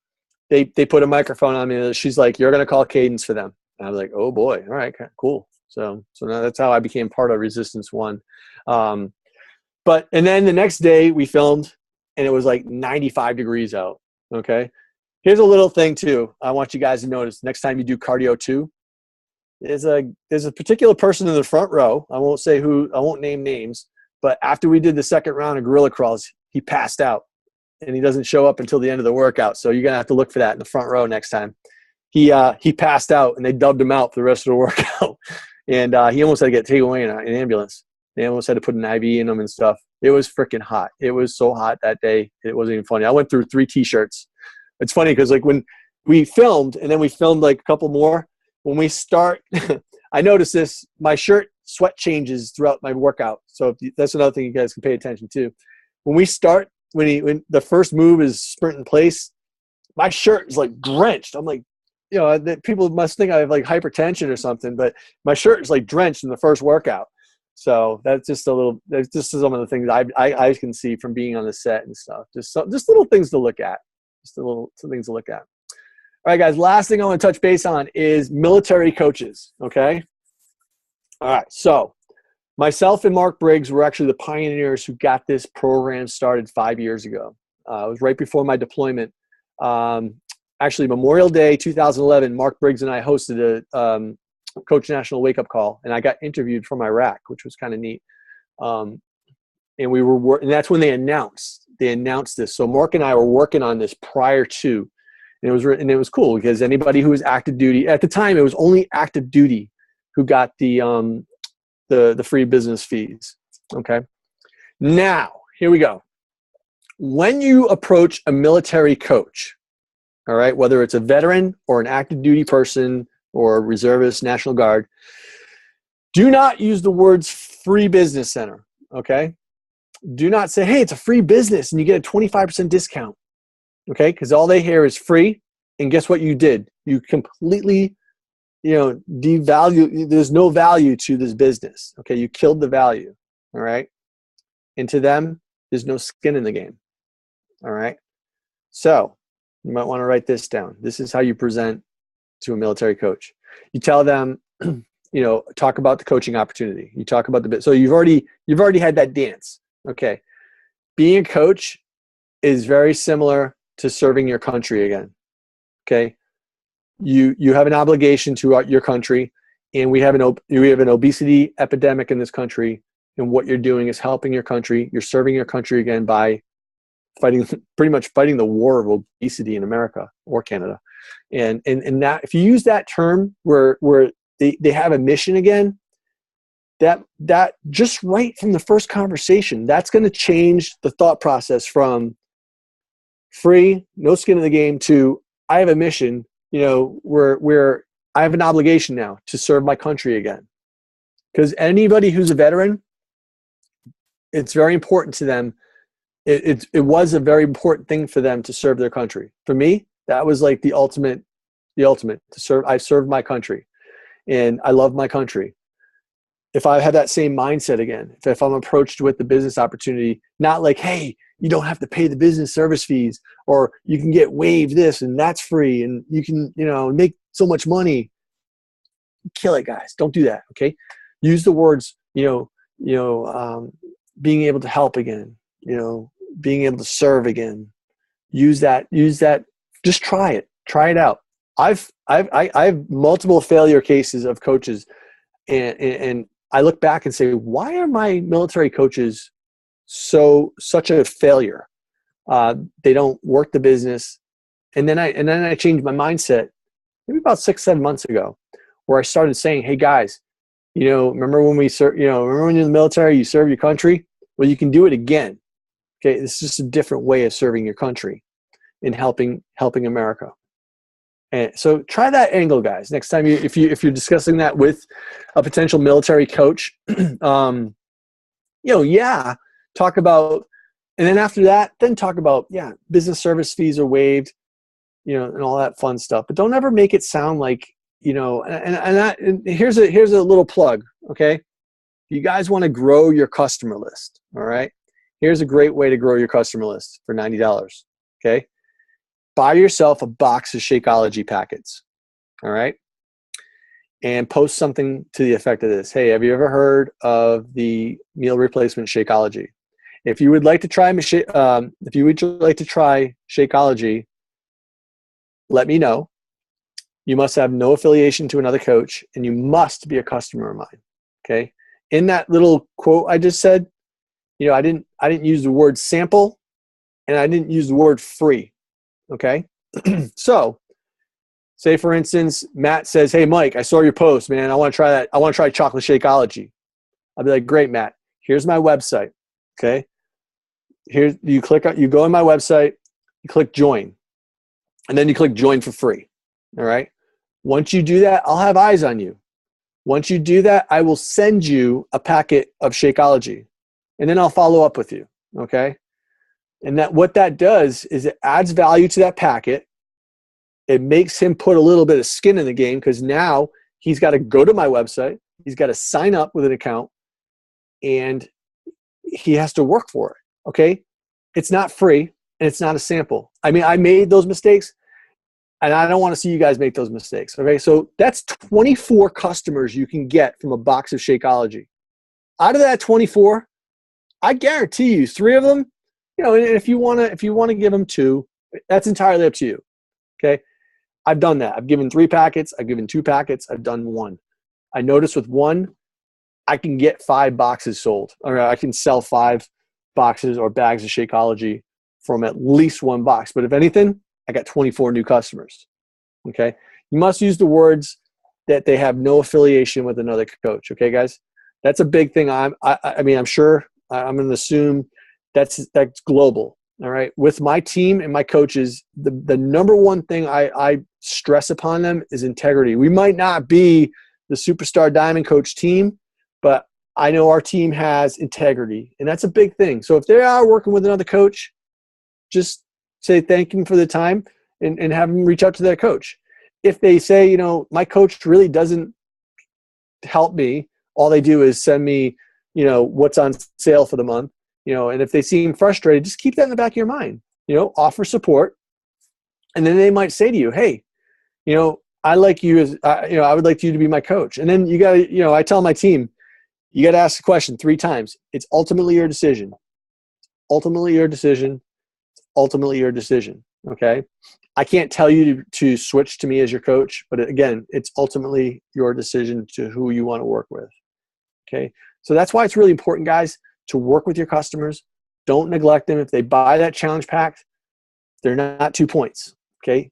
they put a microphone on me. She's like, "You're going to call Cadence for them." And I was like, oh boy. All right, cool. So now that's how I became part of Resistance 1. And then the next day we filmed, and it was like 95 degrees out. Okay. Here's a little thing too. I want you guys to notice next time you do Cardio 2, there's a particular person in the front row. I won't say who, I won't name names, but after we did the second round of gorilla crawls, he passed out, and he doesn't show up until the end of the workout. So you're going to have to look for that in the front row next time. He passed out, and they dubbed him out for the rest of the workout. And he almost had to get taken away in an ambulance. They almost had to put an IV in him and stuff. It was freaking hot. It was so hot that day. It wasn't even funny. I went through 3 T-shirts. It's funny because like when we filmed, and then we filmed like a couple more, when we start, I noticed this, my shirt sweat changes throughout my workout. So that's another thing you guys can pay attention to. When we start, when the first move is sprint in place, my shirt is like drenched. I'm like, that people must think I have like hypertension or something, but my shirt is like drenched in the first workout. So that's just some of the things I can see from being on the set and stuff. Just little things to look at. Some things to look at. All right, guys, last thing I want to touch base on is military coaches, okay? All right, so myself and Mark Briggs were actually the pioneers who got this program started 5 years ago. It was right before my deployment. Actually, Memorial Day 2011, Mark Briggs and I hosted a Coach National Wake Up Call, and I got interviewed from Iraq, which was kind of neat. And and that's when they announced this. So Mark and I were working on this prior to, and it was cool because anybody who was active duty at the time, it was only active duty who got the free business fees. Okay. Now here we go. When you approach a military coach, all right, whether it's a veteran or an active duty person or a reservist, National Guard, do not use the words free business center, okay? Do not say, hey, it's a free business and you get a 25% discount, okay? Because all they hear is free, and guess what you did? You completely, devalue, there's no value to this business, okay? You killed the value, all right? And to them, there's no skin in the game, all right? So you might want to write this down. This is how you present to a military coach. You tell them, talk about the coaching opportunity. You talk about the bit. So you've already had that dance. Okay. Being a coach is very similar to serving your country again. Okay. You have an obligation to your country, and we have an obesity epidemic in this country. And what you're doing is helping your country. You're serving your country again by pretty much fighting the war of obesity in America or Canada. And that, if you use that term where they have a mission again, that just right from the first conversation, that's going to change the thought process from free, no skin in the game, to I have a mission, where I have an obligation now to serve my country again. Because anybody who's a veteran, it's very important to them. It was a very important thing for them to serve their country. For me, that was like the ultimate to serve. I served my country, and I love my country. If I have that same mindset again, if I'm approached with the business opportunity, not like, hey, you don't have to pay the business service fees, or you can get waived this and that's free, and you can, make so much money. Kill it, guys. Don't do that. Okay. Use the words, being able to help again, being able to serve again. Use that. Just try it out. I've multiple failure cases of coaches, and I look back and say, why are my military coaches such a failure? They don't work the business. And then I changed my mindset maybe about 6-7 months ago, where I started saying, hey guys, remember when remember when you're in the military, you serve your country? Well, you can do it again. Okay. It's just a different way of serving your country and helping America. And so try that angle, guys. Next time if you're discussing that with a potential military coach, talk about, and then after that, then talk about, business service fees are waived, and all that fun stuff. But don't ever make it sound like, and here's a little plug. Okay. If you guys want to grow your customer list, all right, here's a great way to grow your customer list for $90. Okay. Buy yourself a box of Shakeology packets, all right? And post something to the effect of this. Hey, have you ever heard of the meal replacement Shakeology? If you would like to try Shakeology, let me know. You must have no affiliation to another coach, and you must be a customer of mine. Okay? In that little quote I just said, I didn't use the word sample, and I didn't use the word free. Okay. So say for instance, Matt says, hey Mike, I saw your post, man. I want to try that. I want to try chocolate Shakeology. I'll be like, great, Matt, here's my website. Okay. Here you go on my website, you click join, and then you click join for free. All right. Once you do that, I'll have eyes on you. Once you do that, I will send you a packet of Shakeology, and then I'll follow up with you. Okay. And what that does is it adds value to that packet. It makes him put a little bit of skin in the game because now he's got to go to my website. He's got to sign up with an account and he has to work for it. Okay. It's not free and it's not a sample. I mean, I made those mistakes and I don't want to see you guys make those mistakes. Okay. So that's 24 customers you can get from a box of Shakeology. Out of that 24, I guarantee you 3 of them, you know, and if you want to give them 2, that's entirely up to you. Okay. I've done that. I've given 3 packets. I've given 2 packets. I've done 1. I noticed with 1, I can get 5 boxes sold. Or I can sell 5 boxes or bags of Shakeology from at least 1 box. But if anything, I got 24 new customers. Okay. You must use the words that they have no affiliation with another coach. Okay, guys? That's a big thing. I mean, I'm sure I'm going to assume that's global. All right. With my team and my coaches, the number one thing I stress upon them is integrity. We might not be the superstar diamond coach team, but I know our team has integrity, and that's a big thing. So if they are working with another coach, just say thank them for the time and have them reach out to their coach. If they say, you know, my coach really doesn't help me, all they do is send me, you know, what's on sale for the month. You know, and if they seem frustrated, just keep that in the back of your mind. You know, offer support, and then they might say to you, "Hey, you know, I like you as, you know, I would like you to be my coach." And then you got to, you know, I tell my team, you got to ask the question 3 times. It's ultimately your decision. Ultimately your decision. Ultimately your decision. Okay. I can't tell you to switch to me as your coach, but again, it's ultimately your decision to who you want to work with. Okay. So that's why it's really important, guys, to work with your customers. Don't neglect them. If they buy that challenge pack, they're not 2 points. Okay.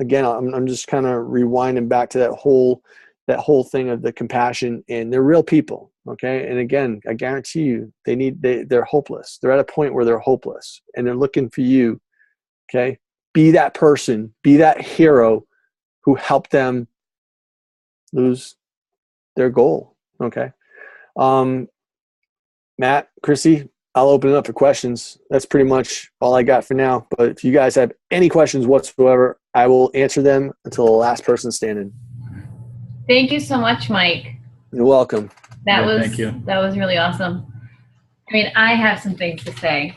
Again, I'm just kind of rewinding back to that whole thing of the compassion, and they're real people. Okay. And again, I guarantee you they're hopeless. They're at a point where they're hopeless and they're looking for you. Okay. Be that person, be that hero who helped them lose their goal. Okay. Matt, Chrissy, I'll open it up for questions. That's pretty much all I got for now. But if you guys have any questions whatsoever, I will answer them until the last person standing. Thank you so much, Mike. You're welcome. Thank you. That was really awesome. I mean, I have some things to say.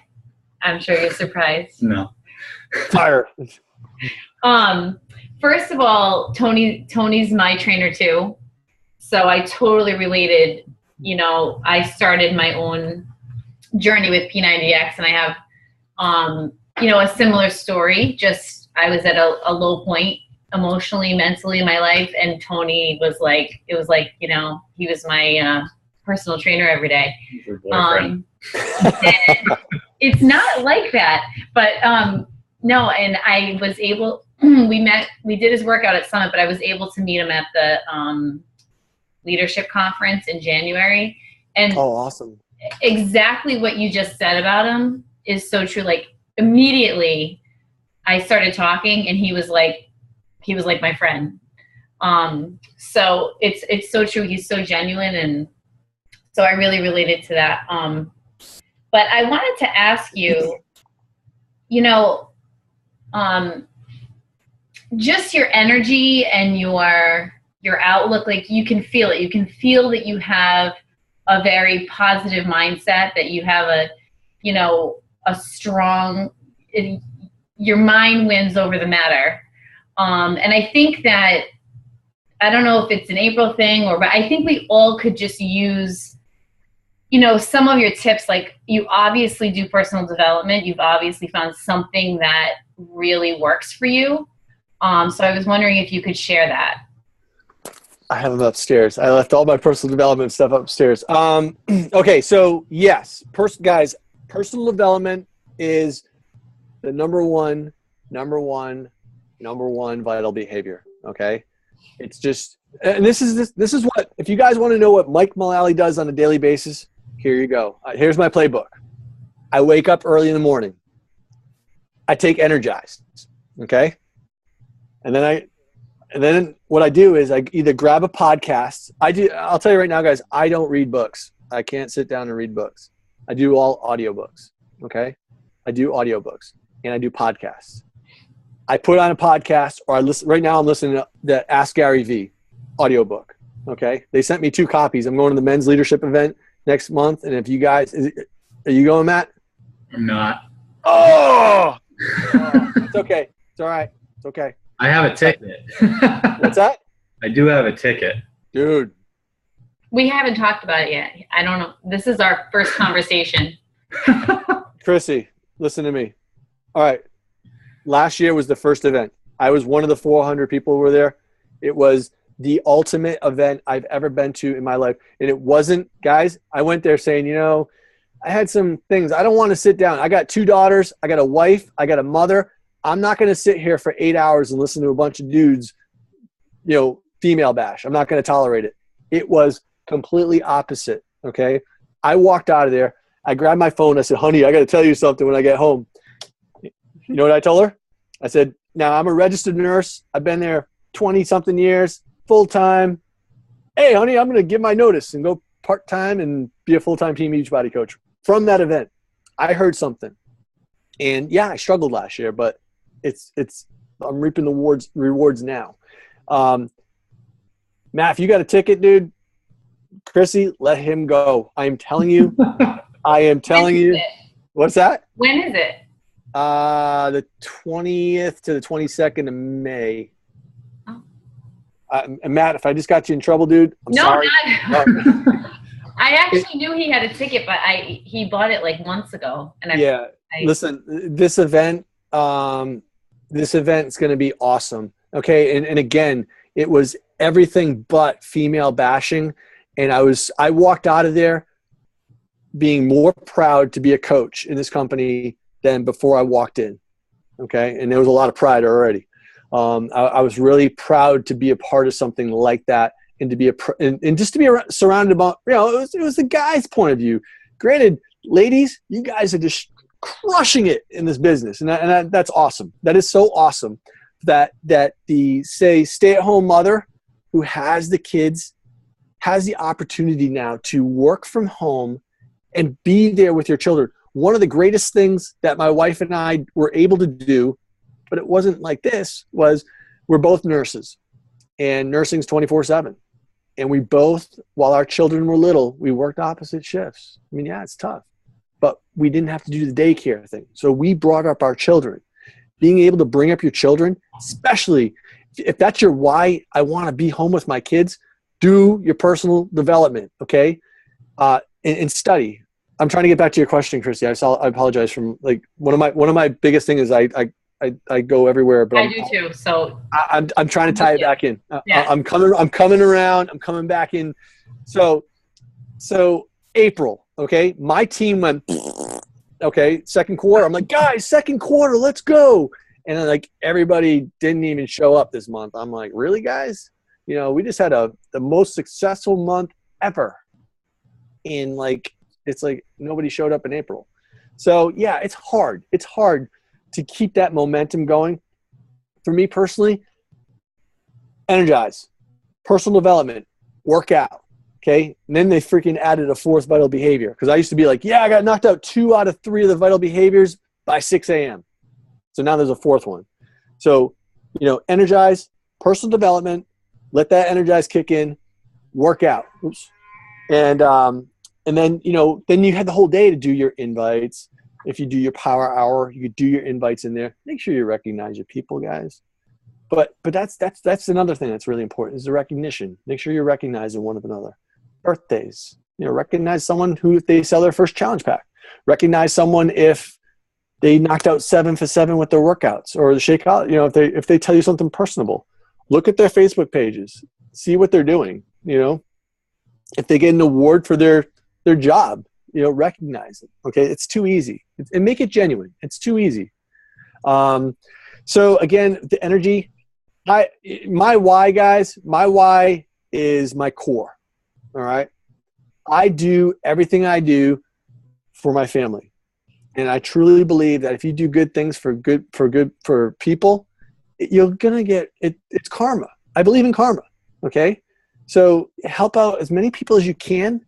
I'm sure you're surprised. No. Fire. First of all, Tony's my trainer too. So I totally related. You know, I started my own journey with P90X, and I have, you know, a similar story. Just I was at a low point emotionally, mentally in my life, and Tony was like, it was like, you know, he was my personal trainer every day. Your boyfriend. It's not like that, but no, and I was able. We did his workout at Summit, but I was able to meet him at the leadership conference in January. And oh, awesome. Exactly what you just said about him is so true. Like immediately I started talking and he was like my friend. So it's so true. He's so genuine. And so I really related to that. But I wanted to ask you, you know, just your energy and your outlook, like you can feel it. You can feel that you have a very positive mindset, that you have a strong, your mind wins over the matter. And I think that, I don't know if it's an April thing but I think we all could just use, you know, some of your tips. Like you obviously do personal development. You've obviously found something that really works for you. So I was wondering if you could share that. I have them upstairs. I left all my personal development stuff upstairs. Okay, so yes, guys, personal development is the number one vital behavior. Okay, it's just, and this is what, if you guys want to know what Mike Mullaly does on a daily basis, here you go. Here's my playbook. I wake up early in the morning. I take Energized. Okay, and then what I do is I either grab a podcast. I'll tell you right now, guys, I don't read books. I can't sit down and read books. I do all audiobooks. Okay, I do audiobooks and I do podcasts. I put on a podcast, or I listen. Right now I'm listening to the Ask Gary V audiobook. Okay. They sent me 2 copies. I'm going to the men's leadership event next month. And if you guys, are you going, Matt? I'm not. Oh, it's okay. It's all right. It's okay. I have a ticket. What's that? I do have a ticket. Dude. We haven't talked about it yet. I don't know. This is our first conversation. Chrissy, listen to me. All right. Last year was the first event. I was one of the 400 people who were there. It was the ultimate event I've ever been to in my life. And it wasn't, guys, I went there saying, I had some things. I don't want to sit down. I got 2 daughters. I got a wife. I got a mother. I'm not going to sit here for 8 hours and listen to a bunch of dudes, female bash. I'm not going to tolerate it. It was completely opposite. Okay. I walked out of there. I grabbed my phone. I said, honey, I got to tell you something when I get home. You know what I told her? I said, now I'm a registered nurse. I've been there 20 something years, full time. Hey, honey, I'm going to give my notice and go part time and be a full time team Beachbody coach. From that event, I heard something. And yeah, I struggled last year, but I'm reaping the rewards now. Matt, if you got a ticket, dude, Chrissy, let him go. I am telling you. What's that? When is it? The 20th to the 22nd of May. Oh. Matt, if I just got you in trouble, dude, I'm sorry. I actually knew he had a ticket, but he bought it like months ago. And listen, this event is going to be awesome. Okay. And again, it was everything but female bashing. And I walked out of there being more proud to be a coach in this company than before I walked in. Okay. And there was a lot of pride already. I was really proud to be a part of something like that, and to be and just to be surrounded by, it was the guy's point of view. Granted, ladies, you guys are just crushing it in this business. And that's awesome. That is so awesome that the stay-at-home mother who has the kids has the opportunity now to work from home and be there with your children. One of the greatest things that my wife and I were able to do, but it wasn't like this, was we're both nurses, and nursing's 24/7. And we both, while our children were little, we worked opposite shifts. I mean, yeah, it's tough, but we didn't have to do the daycare thing. So we brought up our children. Being able to bring up your children, especially if that's your why, I want to be home with my kids, do your personal development, okay? And study. I'm trying to get back to your question, Christy. I apologize from one of my biggest things is I go everywhere, but I do too. So I'm trying to tie it back in. Yeah. I'm coming around. I'm coming back in. So April, okay. My team went, okay, second quarter. I'm like, guys, second quarter, let's go. And then everybody didn't even show up this month. I'm like, really, guys? We just had the most successful month ever. And it's nobody showed up in April. So yeah, it's hard. It's hard to keep that momentum going. For me personally, energize, personal development, work out. Okay. And then they freaking added a 4th vital behavior. Because I used to be I got knocked out 2 out of 3 of the vital behaviors by 6 a.m. So now there's a 4th one. So, energize, personal development, let that energize kick in, work out. Oops. And then, then you had the whole day to do your invites. If you do your power hour, you could do your invites in there. Make sure you recognize your people, guys. But that's another thing that's really important is the recognition. Make sure you're recognizing one of another. Birthdays, recognize someone who, if they sell their first challenge pack, recognize someone if they knocked out 7 for 7 with their workouts or the shakeout. If they tell you something personable, look at their Facebook pages, see what they're doing. If they get an award for their job, recognize it. Okay. It's too easy. And make it genuine. It's too easy. So again, the energy, my why, guys, my why is my core. All right. I do everything I do for my family. And I truly believe that if you do good things for people, you're going to get it. It's karma. I believe in karma. Okay. So help out as many people as you can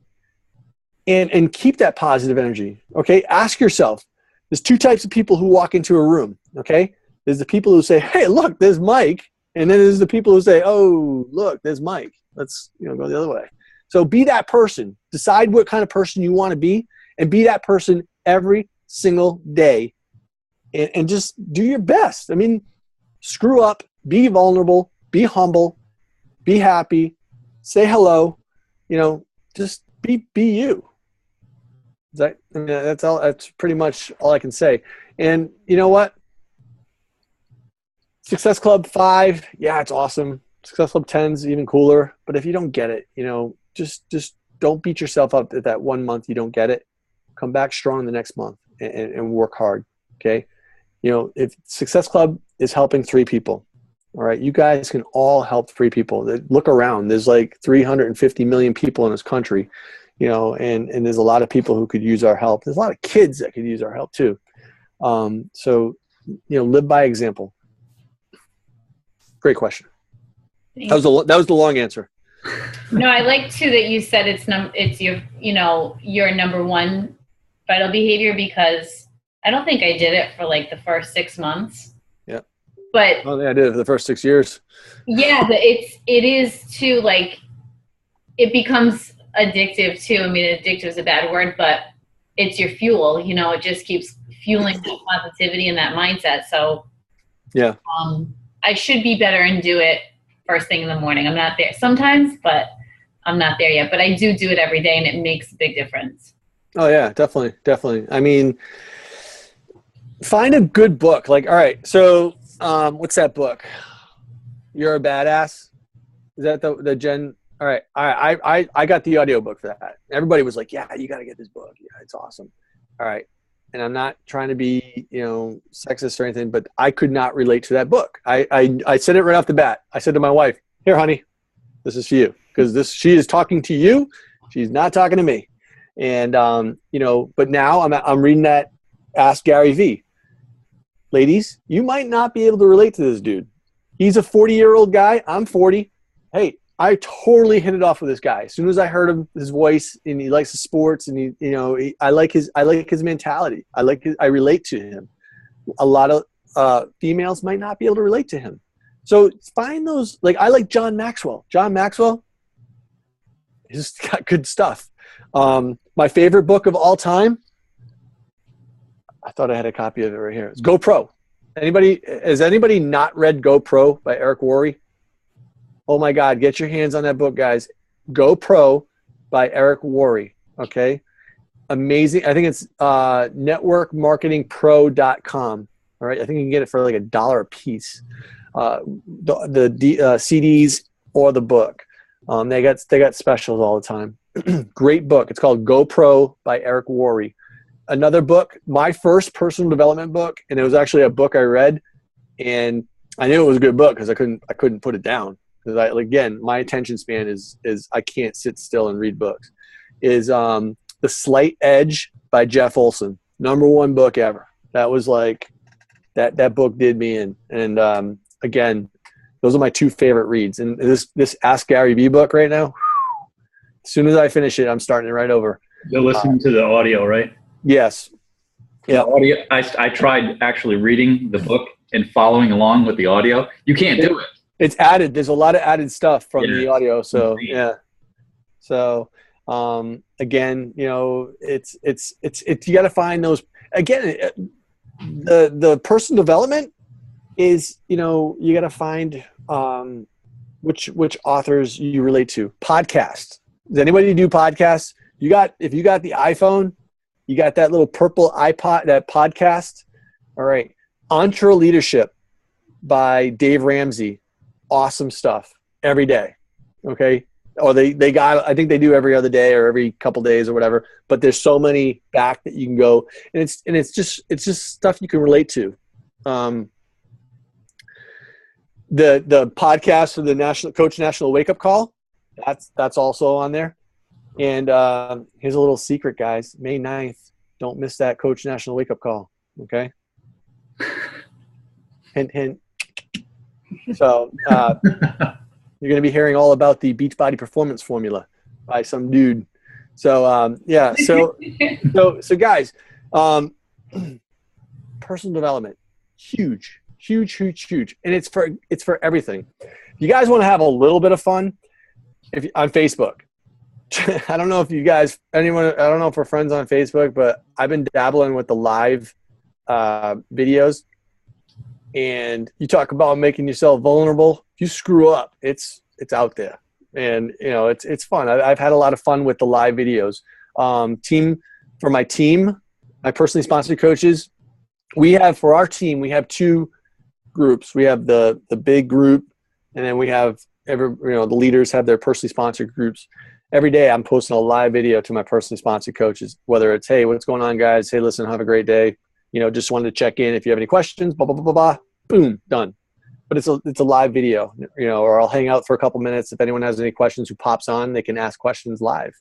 and keep that positive energy. Okay. Ask yourself, there's 2 types of people who walk into a room. Okay. There's the people who say, hey, look, there's Mike. And then there's the people who say, oh, look, there's Mike. Let's go the other way. So be that person. Decide what kind of person you want to be and be that person every single day. And just do your best. I mean, screw up, be vulnerable, be humble, be happy, say hello, just be you. That's all. That's pretty much all I can say. And you know what? Success Club 5, yeah, it's awesome. Success Club 10's even cooler. But if you don't get it, just don't beat yourself up that 1 month you don't get it. Come back strong the next month and work hard. Okay. If Success Club is helping 3 people, all right, you guys can all help 3 people. Look around. There's like 350 million people in this country, and there's a lot of people who could use our help. There's a lot of kids that could use our help too. So, live by example. Great question. That was the long answer. No, I like too that you said it's your your number one vital behavior, because I don't think I did it for like the first 6 months. Yeah. But I did it for the first 6 years. Yeah, but it is too, like, it becomes addictive too. I mean, addictive is a bad word, but it's your fuel. It just keeps fueling that positivity and that mindset. So yeah. I should be better and do it first thing in the morning. I'm not there sometimes, but I'm not there yet. But I do it every day, and it makes a big difference. Oh, yeah, definitely. Definitely. I mean, find a good book. Like, all right, so what's that book? You're a Badass? Is that the Jen? All right. I got the audiobook for that. Everybody was like, yeah, you got to get this book. Yeah, it's awesome. All right. And I'm not trying to be, sexist or anything, but I could not relate to that book. I said it right off the bat. I said to my wife, here, honey, this is for you. Because she is talking to you. She's not talking to me. And, but now I'm reading that Ask Gary V. Ladies, you might not be able to relate to this dude. He's a 40-year-old guy. I'm 40. Hey, I totally hit it off with this guy. As soon as I heard his voice, and he likes the sports, and I like his mentality. I relate to him. A lot of females might not be able to relate to him. So find those. Like, I like John Maxwell. John Maxwell, he's got good stuff. My favorite book of all time, I thought I had a copy of it right here. It's GoPro. Has anybody not read GoPro by Eric Worre? Oh my God, get your hands on that book, guys. GoPro by Eric Worre. Okay. Amazing. I think it's networkmarketingpro.com. All right. I think you can get it for like $1 a piece. The CDs or the book. They got specials all the time. Great book. It's called GoPro by Eric Worre. Another book, my first personal development book, and it was actually a book I read, and I knew it was a good book because I couldn't put it down. Because again, my attention span is I can't sit still and read books. Is The Slight Edge by Jeff Olson. #1 book ever. That was like that book did me in. And again, those are my 2 favorite reads. And this Ask Gary V book right now, as soon as I finish it, I'm starting it right over. You're listening to the audio, right? Yes. Yeah. Audio. I tried actually reading the book and following along with the audio. You can't do it. It's added. There's a lot of added stuff from the audio. So yeah. So again, it's you got to find those. Again, the personal development is you got to find which authors you relate to. Podcasts. Does anybody do podcasts? If you got the iPhone, you got that little purple iPod, that podcast. All right. Entre Leadership by Dave Ramsey. Awesome stuff every day. Okay. Or I think they do every other day or every couple days or whatever, but there's so many back that you can go, and it's just stuff you can relate to. The podcast for the National Wake Up Call, that's also on there. And here's a little secret, guys. May 9th, don't miss that Coach National Wake Up Call. Okay. Hint, hint. So you're going to be hearing all about the Beachbody performance formula by some dude. So yeah. So guys, personal development, huge. Huge, huge, huge. And it's for everything. If you guys want to have a little bit of fun, on Facebook. I don't know if you guys, I don't know if we're friends on Facebook, but I've been dabbling with the live videos. And you talk about making yourself vulnerable. If you screw up, it's out there. And, it's fun. I've had a lot of fun with the live videos. For my team, my personally sponsored coaches, for our team, we have two groups. We have the big group, and then we have the leaders have their personally sponsored groups. Every day I'm posting a live video to my personally sponsored coaches, whether it's, hey, what's going on, guys? Hey, listen, have a great day. Just wanted to check in. If you have any questions, blah, blah, blah, blah, blah, boom, done. But it's a live video, or I'll hang out for a couple minutes. If anyone has any questions who pops on, they can ask questions live,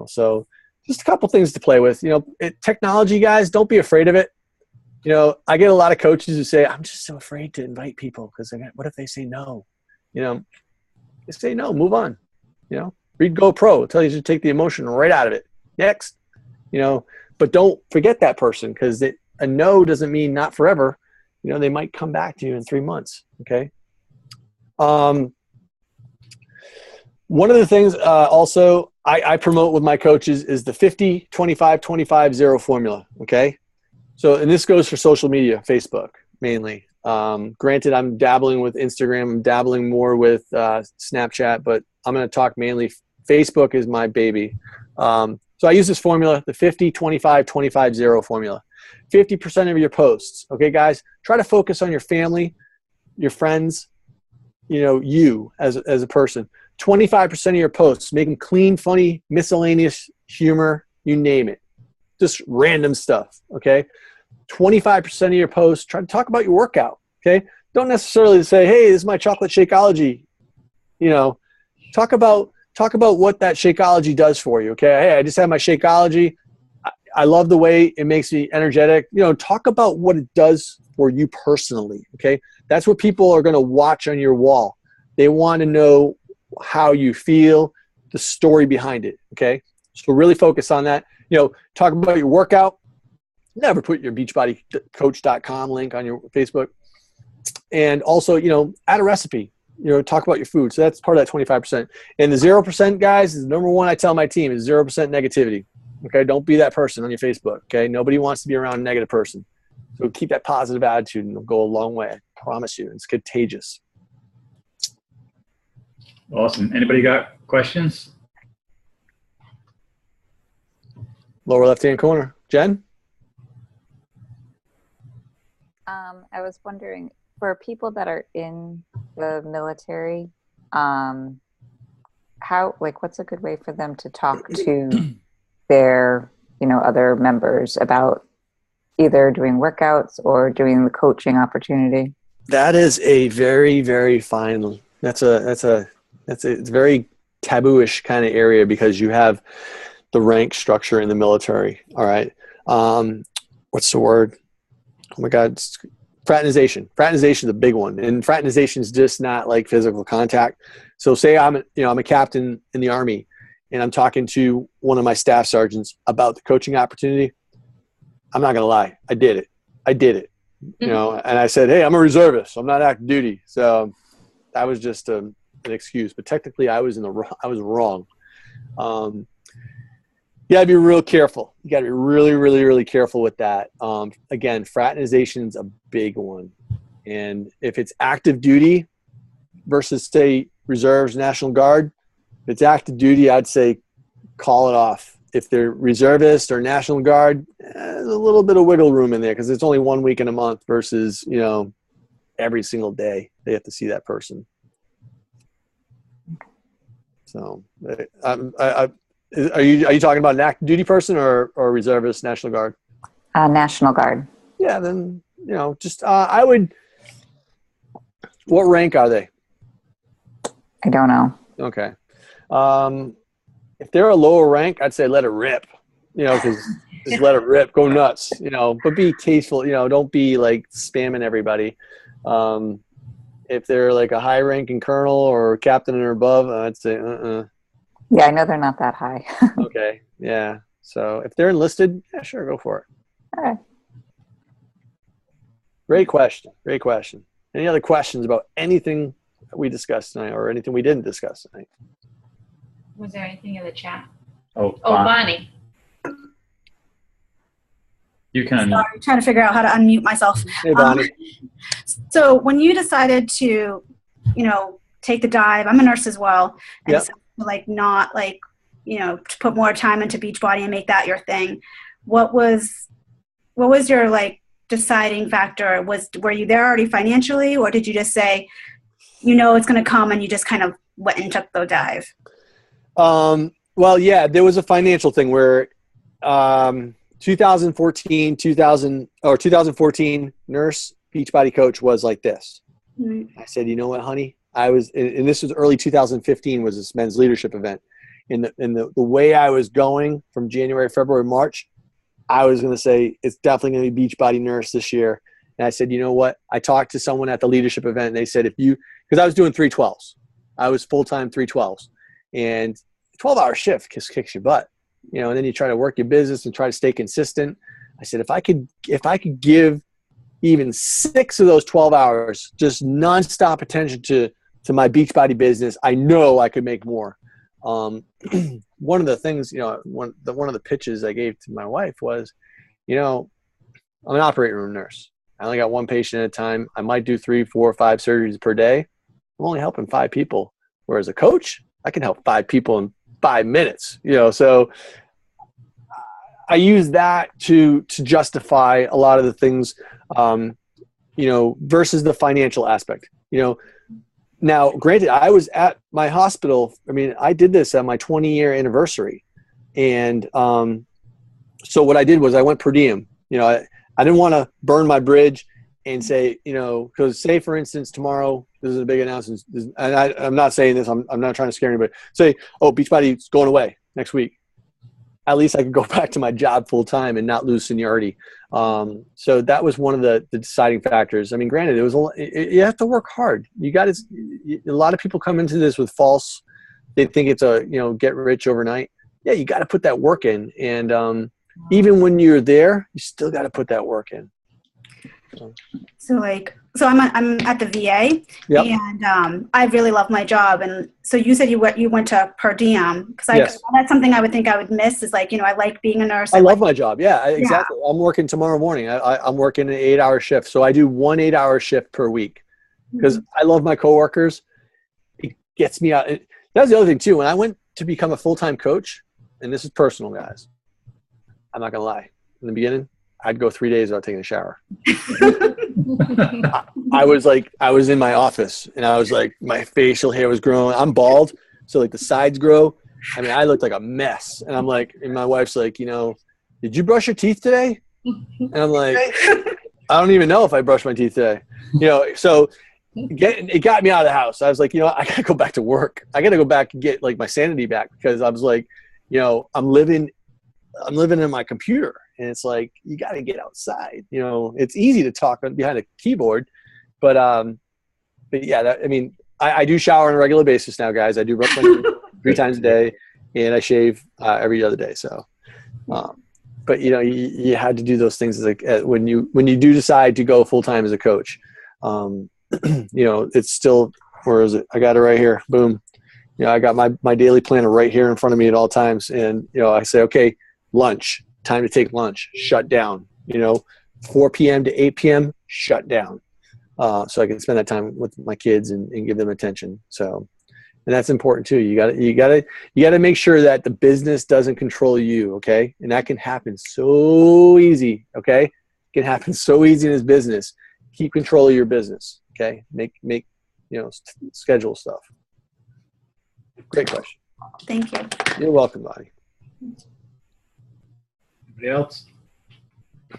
so just a couple things to play with. Technology, guys, don't be afraid of it. I get a lot of coaches who say, I'm just so afraid to invite people because what if they say no? Just say no, move on. Read GoPro. It tells you to take the emotion right out of it. Next, but don't forget that person, because a no doesn't mean not forever. They might come back to you in 3 months. Okay. One of the things also I promote with my coaches is the 50, 25, 25, 0 formula. Okay. So, and this goes for social media, Facebook mainly. Granted, I'm dabbling with Instagram. I'm dabbling more with Snapchat, but I'm going to talk mainly. Facebook is my baby. So I use this formula, the 50, 25, 25, 0 formula. 50% of your posts. Okay, guys, try to focus on your family, your friends, you as a person. 25% of your posts, make them clean, funny, miscellaneous humor, you name it. Just random stuff. Okay. 25% of your posts, try to talk about your workout. Okay. Don't necessarily say, hey, this is my chocolate Shakeology. Talk about what that Shakeology does for you. Okay. Hey, I just had my Shakeology. I love the way it makes me energetic. Talk about what it does for you personally. Okay. That's what people are going to watch on your wall. They want to know how you feel, the story behind it. Okay. So really focus on that. Talk about your workout. Never put your beachbodycoach.com link on your Facebook. And also, add a recipe. Talk about your food. So that's part of that 25%. And the 0%, guys, is the number one I tell my team is 0% negativity. Okay, don't be that person on your Facebook. Okay, nobody wants to be around a negative person. So keep that positive attitude, and it'll go a long way. I promise you, it's contagious. Awesome. Anybody got questions? Lower left-hand corner, Jen. I was wondering, for people that are in the military, what's a good way for them to talk to their, other members about either doing workouts or doing the coaching opportunity? That is a very, very fine. It's very taboo-ish kind of area, because you have the rank structure in the military. All right. What's the word? Oh my God. Fraternization. Fraternization is a big one. And fraternization is just not like physical contact. So say I'm a captain in the Army, and I'm talking to one of my staff sergeants about the coaching opportunity. I'm not going to lie. I did it. And I said, hey, I'm a reservist. So I'm not active duty. So that was just an excuse, but technically I was wrong. You got to be real careful. You got to be really, really, really careful with that. Again, fraternization is a big one. And if it's active duty versus, say, reserves, National Guard, if it's active duty, I'd say call it off. If they're reservist or National Guard, there's a little bit of wiggle room in there, because it's only 1 week in a month versus, every single day they have to see that person. So Are you talking about an active duty person or reservist, National Guard? National Guard. Yeah, then I would. What rank are they? I don't know. Okay, if they're a lower rank, I'd say let it rip. Because just let it rip, go nuts. But be tasteful. Don't be like spamming everybody. If they're like a high-ranking colonel or captain or above, I'd say Yeah, I know they're not that high. Okay. Yeah. So if they're enlisted, yeah, sure, go for it. All right. Great question. Great question. Any other questions about anything we discussed tonight or anything we didn't discuss tonight? Was there anything in the chat? Oh, Bonnie. You can. Sorry, I'm trying to figure out how to unmute myself. Hey, Bonnie. So when you decided to, take the dive, I'm a nurse as well, and Yep. so, not to put more time into Beachbody and make that your thing. What was your deciding factor? Were you there already financially, or did you just say, it's going to come and you just kind of went and took the dive? Well, yeah, there was a financial thing where 2014 nurse Beachbody coach was like this. Mm-hmm. I said, you know what, honey? And this was early 2015 was this men's leadership event. And the way I was going from January, February, March, I was going to say, it's definitely going to be Beachbody nurse this year. And I said, you know what? I talked to someone at the leadership event and they said, because I was doing 312s. I was full-time 312s. And 12-hour shift kicks your butt, and then you try to work your business and try to stay consistent. I said, if I could give even 6 of those 12 hours, just nonstop attention to my Beachbody business, I know I could make more. One of the things, one of the pitches I gave to my wife was, I'm an operating room nurse. I only got one patient at a time. I might do 3, 4, 5 surgeries per day. I'm only helping 5 people. Whereas a coach, I can help 5 people in 5 minutes, so I use that to justify a lot of the things, versus the financial aspect, Now, granted, I was at my hospital. I mean, I did this at my 20-year anniversary. And so what I did was I went per diem. I didn't want to burn my bridge and say, because say, for instance, tomorrow, this is a big announcement. And I'm not saying this. I'm not trying to scare anybody. Say, oh, Beachbody's going away next week. At least I could go back to my job full time and not lose seniority. So that was one of the deciding factors. I mean, granted, you have to work hard. A lot of people come into this with they think it's get rich overnight. Yeah, you got to put that work in. And even when you're there, you still got to put that work in. So I'm at the VA, Yep. and I really love my job. And so you said you went to per diem, because Yes. That's something I would think I would miss. Is I like being a nurse. I love my job. Yeah, exactly. Yeah. I'm working tomorrow morning. I'm working an 8-hour shift, so I do 1 8-hour shift per week because I love my coworkers. It gets me out. That's the other thing too. When I went to become a full-time coach, and this is personal, guys, I'm not gonna lie. In the beginning, I'd go 3 days without taking a shower. I was in my office and I was like, my facial hair was growing. I'm bald. So the sides grow. I mean, I looked like a mess. And I'm like, and my wife's like, did you brush your teeth today? And I'm like, I don't even know if I brushed my teeth today. So it got me out of the house. I was like, I gotta go back to work. I gotta go back and get my sanity back, because I was like, I'm living in my computer. And it's like, you got to get outside. It's easy to talk behind a keyboard, but yeah, I do shower on a regular basis now, guys. I do brush my teeth 3 times a day, and I shave every other day. So, but you had to do those things when you do decide to go full time as a coach. It's still, where is it? I got it right here. Boom. I got my daily planner right here in front of me at all times, and I say, okay, lunch. Time to take lunch, shut down, 4 p.m. to 8 p.m., shut down. So I can spend that time with my kids and give them attention. So, and that's important too. You gotta make sure that the business doesn't control you. Okay. And that can happen so easy. Okay. It can happen so easy in this business. Keep control of your business. Okay. Make, schedule stuff. Great question. Thank you. You're welcome, Bonnie. Anybody else?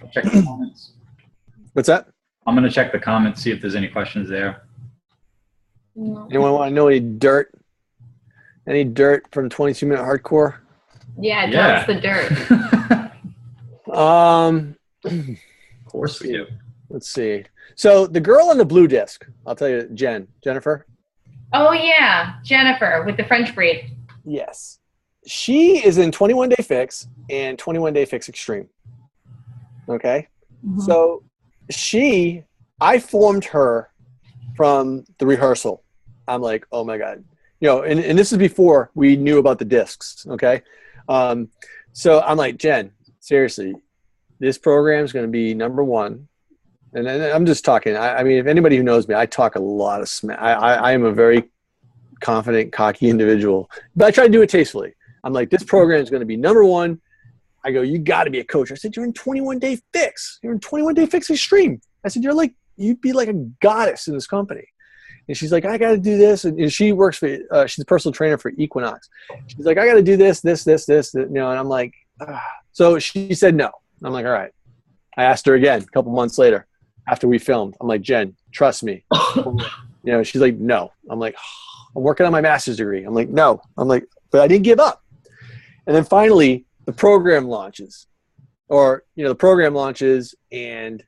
I'll check the comments. What's that? I'm going to check the comments, see if there's any questions there. Anyone want to know any dirt? Any dirt from 22 Minute Hardcore? Yeah, tell us the dirt. Of course we do. Let's see. So the girl on the blue disc, I'll tell you, Jennifer. Oh yeah, Jennifer with the French braid. Yes. She is in 21 Day Fix and 21 Day Fix Extreme. Okay. Mm-hmm. So she I formed her from the rehearsal. I'm like, oh my God. And this is before we knew about the discs, okay? So I'm like, Jen, seriously, this program is going to be number one. And I'm just talking. I mean, if anybody who knows me, I talk a lot of smack. I am a very confident, cocky individual, but I try to do it tastefully. I'm like, this program is going to be number one. I go, you got to be a coach. I said, you're in 21-day fix. You're in 21-day fix extreme. I said, you'd be like a goddess in this company. And she's like, I got to do this. And she works for, she's a personal trainer for Equinox. She's like, I got to do this, and I'm like, ah. So she said no. I'm like, all right. I asked her again a couple months later after we filmed. I'm like, Jen, trust me. She's like, no. I'm like, I'm working on my master's degree. I'm like, no. I'm like, but I didn't give up. And then finally the program launches, the program launches and,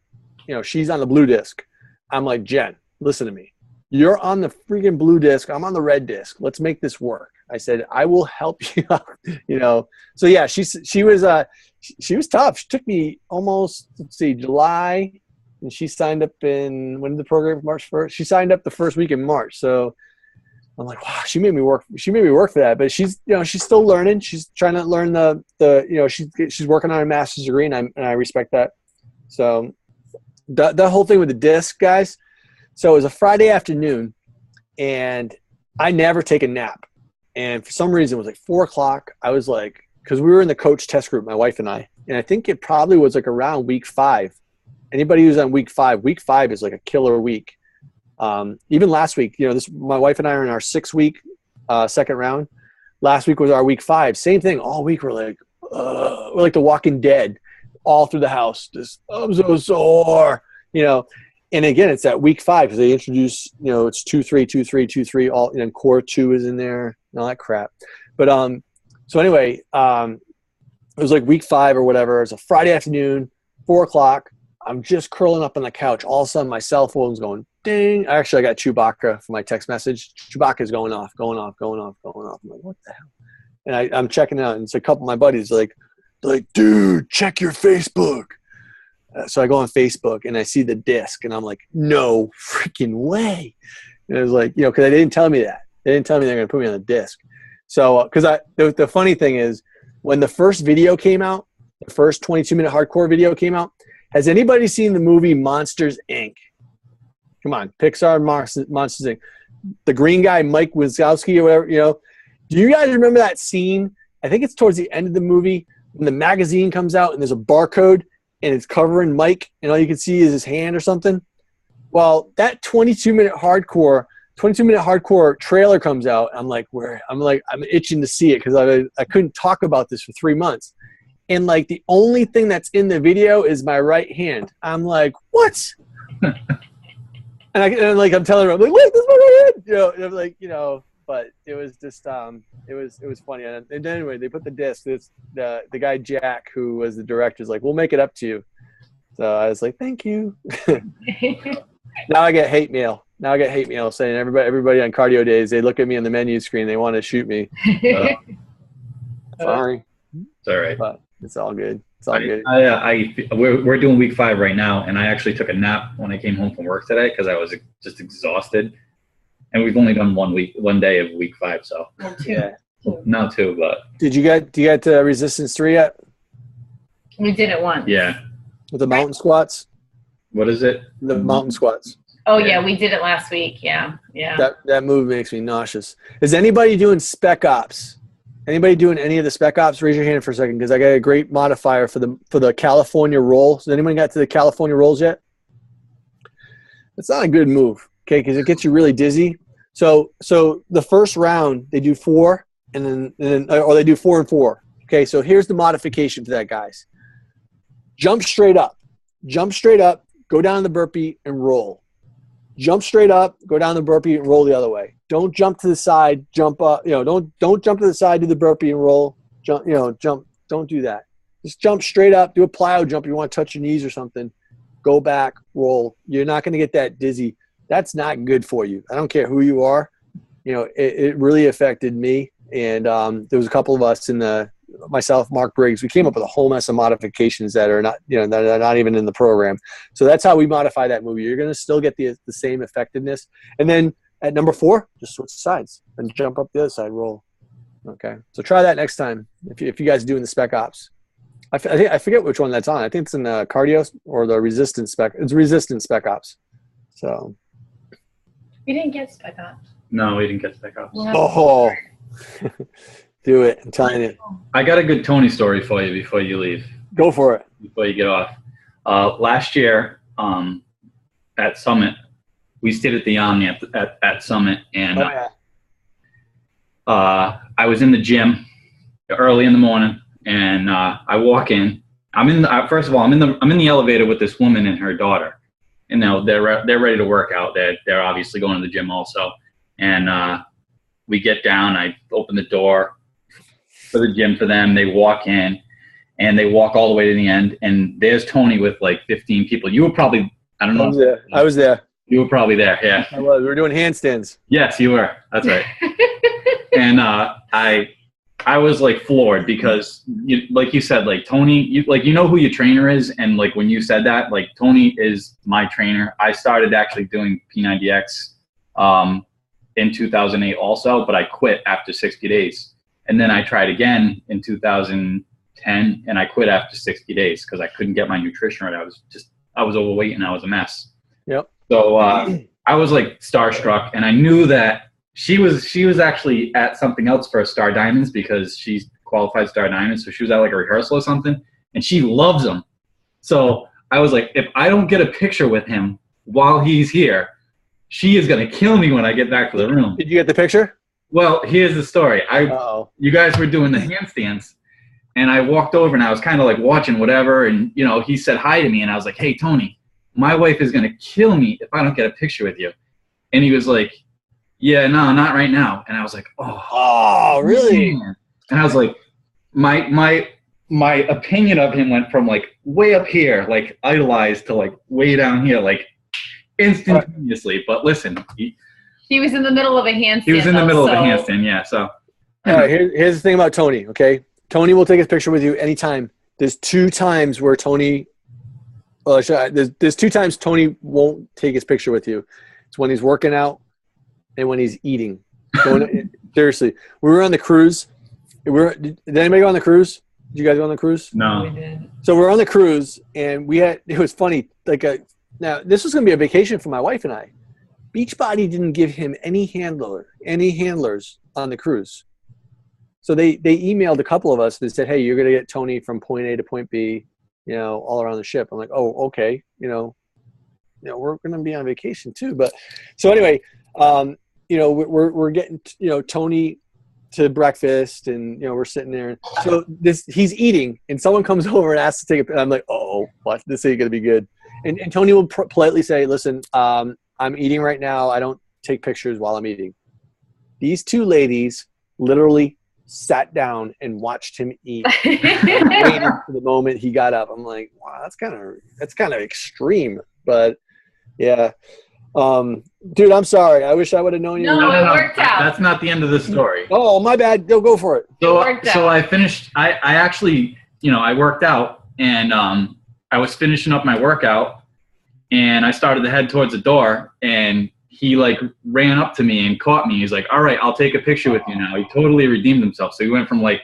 she's on the blue disc. I'm like, Jen, listen to me. You're on the freaking blue disc. I'm on the red disc. Let's make this work. I said, I will help you out, So yeah, she was tough. She took me almost, July, and she signed up when did the program, March 1st? She signed up the first week in March. So I'm like, wow, she made me work for that. But she's still learning. She's trying to learn she's working on her master's degree, and I respect that. So the whole thing with the disc, guys. So it was a Friday afternoon, and I never take a nap. And for some reason, it was like 4 o'clock. I was like, because we were in the coach test group, my wife and I think it probably was like around week 5. Anybody who's on week 5 is like a killer week. Even last week, my wife and I are in our 6-week second round. Last week was our week 5. Same thing. All week we're like The Walking Dead, all through the house. Just, I'm so sore, And again, it's at week 5 because they introduce, it's 2-3, 2-3, 2-3. All, core 2 is in there and all that crap. But so anyway, it was like week 5 or whatever. It was a Friday afternoon, 4 o'clock. I'm just curling up on the couch. All of a sudden, my cell phone's going ding. Actually, I got Chewbacca for my text message. Chewbacca's going off. I'm like, what the hell? And I'm checking out, and it's a couple of my buddies like, dude, check your Facebook. So I go on Facebook, and I see the disc, and I'm like, no freaking way. And it was like, because they didn't tell me that. They didn't tell me they're going to put me on the disc. So, because the funny thing is, when the first video came out, the first 22-minute hardcore video came out, has anybody seen the movie Monsters, Inc.? Come on, Pixar Monsters, Inc. The green guy, Mike Wazowski or whatever, Do you guys remember that scene? I think it's towards the end of the movie when the magazine comes out and there's a barcode and it's covering Mike and all you can see is his hand or something. Well, that 22-minute hardcore trailer comes out. I'm itching to see it because I couldn't talk about this for 3 months. And like the only thing that's in the video is my right hand. I'm like, what? and I'm telling her, I'm like, look, this is my right hand. And I'm like, but it was just, it was funny. And anyway, they put the disc. The guy Jack, who was the director, is like, we'll make it up to you. So I was like, thank you. Now I get hate mail. Saying everybody on cardio days, they look at me on the menu screen, they want to shoot me. Sorry. It's all right. But it's all good. It's all good. We're doing week 5 right now, and I actually took a nap when I came home from work today because I was just exhausted. And we've only done one day of week 5, so yeah. No, 2, but do you get Resistance 3 yet? We did it once. Yeah. With the mountain squats? What is it? The mountain squats. Oh yeah, we did it last week. Yeah. That move makes me nauseous. Is anybody doing spec ops? Anybody doing any of the spec ops? Raise your hand for a second because I got a great modifier for the California roll. Has anyone got to the California rolls yet? It's not a good move, okay, because it gets you really dizzy. So the first round they do 4 and then or they do 4 and 4. Okay, so here's the modification for that, guys. Jump straight up, go down the burpee and roll. Jump straight up, go down the burpee and roll the other way. Don't jump to the side, jump up, don't jump to the side, do the burpee and roll. Jump, don't do that. Just jump straight up, do a plyo jump. You want to touch your knees or something. Go back, roll. You're not going to get that dizzy. That's not good for you. I don't care who you are. It really affected me. And there was a couple of us in the myself, Mark Briggs, we came up with a whole mess of modifications that are not, that are not even in the program. So that's how we modify that movie. You're going to still get the same effectiveness. And then at number 4, just switch sides and jump up the other side, roll. Okay. So try that next time if you guys are doing the spec ops. I forget which one that's on. I think it's in the cardio or the resistance spec. It's resistance spec ops. So. We didn't get spec ops. No, we didn't get spec ops. Oh, do it. I'm telling you. I got a good Tony story for you before you leave. Go for it. Before you get off. Last year at Summit, we stayed at the Omni at Summit, and I was in the gym early in the morning, and I walk in. First of all, I'm in the elevator with this woman and her daughter, and now they're ready to work out. They're obviously going to the gym also, and we get down. I open the door for the gym for them. They walk in, and they walk all the way to the end, and there's Tony with like 15 people. You were probably, I don't know. I was there. You were probably there, yeah. I was. We were doing handstands. Yes, you were. That's right. And I was like floored because, like you said, like Tony, you know who your trainer is, and like when you said that, like Tony is my trainer. I started actually doing P90X in 2008 also, but I quit after 60 days, and then I tried again in 2010, and I quit after 60 days because I couldn't get my nutrition right. I was overweight and I was a mess. Yep. So I was like starstruck, and I knew that she was actually at something else for Star Diamonds because she's qualified Star Diamonds. So she was at like a rehearsal or something, and she loves him. So I was like, if I don't get a picture with him while he's here, she is going to kill me when I get back to the room. Did you get the picture? Well, here's the story. You guys were doing the handstands, and I walked over, and I was kind of like watching whatever, and he said hi to me, and I was like, hey, Tony, my wife is going to kill me if I don't get a picture with you. And he was like, yeah, no, not right now. And I was like, oh really? Man. And I was like, my opinion of him went from like way up here, like idolized, to like way down here, like instantaneously. But listen, he was in the middle of a handstand. He was in the middle of a handstand, yeah. So all right, here's the thing about Tony, okay? Tony will take his picture with you anytime. There's 2 times where Tony there's 2 times Tony won't take his picture with you. It's when he's working out and when he's eating. Seriously. We were on the cruise. Did anybody go on the cruise? Did you guys go on the cruise? No. We did. So we're on the cruise, and it was funny. Now, this was going to be a vacation for my wife and I. Beachbody didn't give him any handlers on the cruise. So they emailed a couple of us that said, hey, you're going to get Tony from point A to point B, all around the ship. I'm like, oh, okay. We're going to be on vacation too. But so anyway, we're getting, Tony to breakfast, and, we're sitting there. So he's eating, and someone comes over and asks to take a picture. I'm like, oh, what? This ain't going to be good. And Tony will politely say, listen, I'm eating right now. I don't take pictures while I'm eating. These 2 ladies literally sat down and watched him eat. Waited for the moment he got up. I'm like, wow, that's kind of extreme, but yeah. Dude, I'm sorry. I wish I would have known you. No, it worked out. That's not the end of the story. Oh, my bad. Go for it. So I finished. I actually, I worked out, and I was finishing up my workout, and I started to head towards the door, and he like ran up to me and caught me. He's like, all right, I'll take a picture with you now. He totally redeemed himself. So he went from like,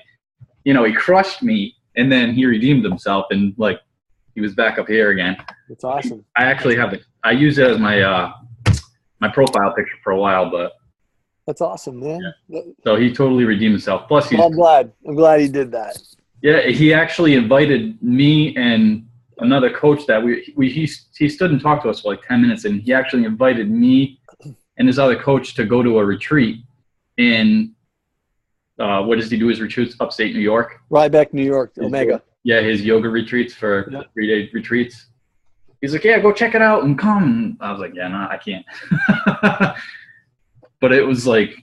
he crushed me, and then he redeemed himself, and like he was back up here again. That's awesome. I actually I use it as my my profile picture for a while, but that's awesome, man. Yeah. So he totally redeemed himself. Plus, I'm glad he did that. Yeah, he actually invited me and another coach that he stood and talked to us for like 10 minutes, and he actually invited me and his other coach to go to a retreat in what does he do? His retreats upstate New York. Ryback, New York, Omega. Yeah, his yoga retreats for 3-day retreats. He's like, yeah, go check it out and come. I was like, yeah, no, I can't. But it was like,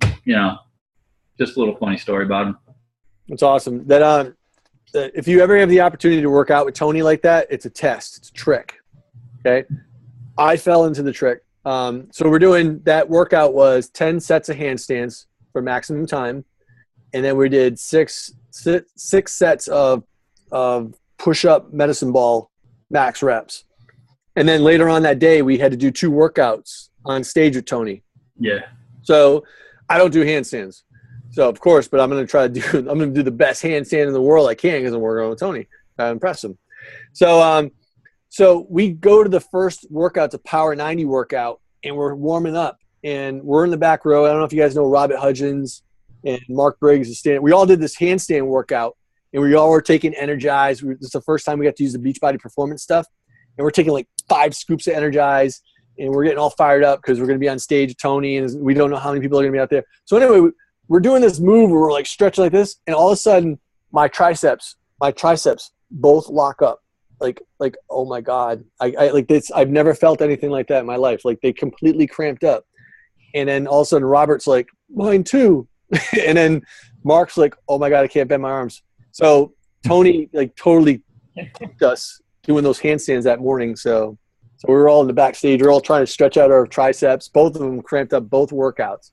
just a little funny story about him. That's awesome. That if you ever have the opportunity to work out with Tony like that, it's a test. It's a trick. Okay. I fell into the trick. So we're doing that workout was 10 sets of handstands for maximum time. And then we did 6 six sets of push-up medicine ball max reps. And then later on that day, we had to do 2 workouts on stage with Tony. Yeah. So I don't do handstands. So of course, but I'm going to do the best handstand in the world I can because I'm working with Tony. I impress him. So we go to the first workout, it's a Power 90 workout, and we're warming up. And we're in the back row. I don't know if you guys know Robert Hudgens and Mark Briggs is standing. We all did this handstand workout, and we all were taking Energize. This is the first time we got to use the Beachbody performance stuff. And we're taking like 5 scoops of Energize, and we're getting all fired up because we're going to be on stage with Tony, and we don't know how many people are going to be out there. So anyway, we're doing this move where we're like stretching like this, and all of a sudden my triceps both lock up. Like oh my God. I like this. I've never felt anything like that in my life. Like they completely cramped up. And then all of a sudden Robert's like, mine too. And then Mark's like, oh my God, I can't bend my arms. So Tony like totally kicked us doing those handstands that morning. So we were all in the backstage. We were all trying to stretch out our triceps. Both of them cramped up both workouts.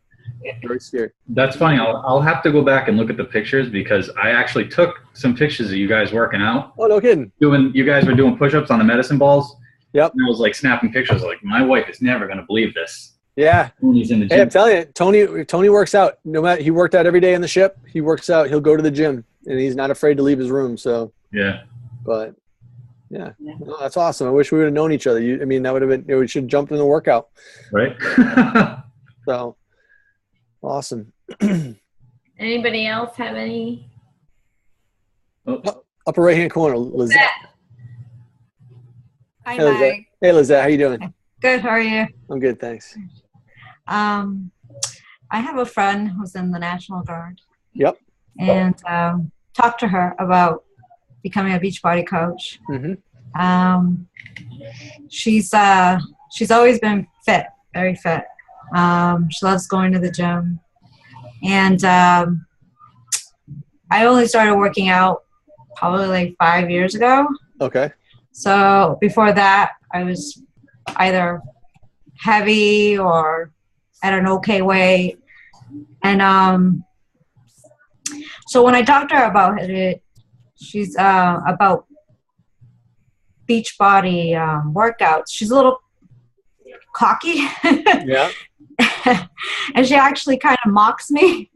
Very scared. That's funny. I'll have to go back and look at the pictures because I actually took some pictures of you guys working out. Oh, no kidding. You guys were doing push-ups on the medicine balls. Yep. And I was like snapping pictures. Like my wife is never going to believe this. Yeah. Tony's in the gym. Hey, I'm telling you, Tony works out. No matter, he worked out every day on the ship. He works out. He'll go to the gym, and he's not afraid to leave his room. So yeah. But yeah, well, that's awesome. I wish we would have known each other. That would have been. We should jump in the workout. Right. So awesome. Anybody else have any? Upper right hand corner, Lizette. Hi, Hey, Lizette. Mike. Hey, Lizette, how you doing? Good. How are you? I'm good, thanks. I have a friend who's in the National Guard. Yep. And talked to her about becoming a Beachbody coach. Mm-hmm. She's always been fit, very fit. She loves going to the gym. And I only started working out probably like 5 years ago. Okay. So before that, I was either heavy or at an okay weight. And so when I talked to her about it, she's about Beachbody workouts. She's a little cocky. Yeah. And she actually kind of mocks me.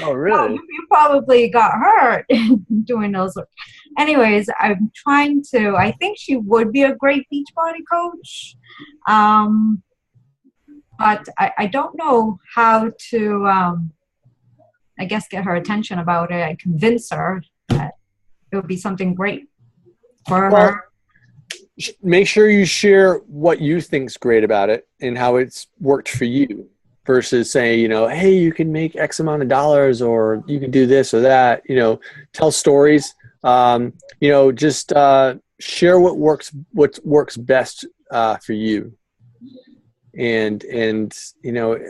Oh, really? You probably got hurt doing those. Anyways, I'm trying to, I think she would be a great Beachbody coach. But I don't know how to, I guess, get her attention about it. I convince her that it would be something great for her. Make sure you share what you think's great about it and how it's worked for you versus saying, hey, you can make X amount of dollars or you can do this or that, tell stories, just share what works best for you. And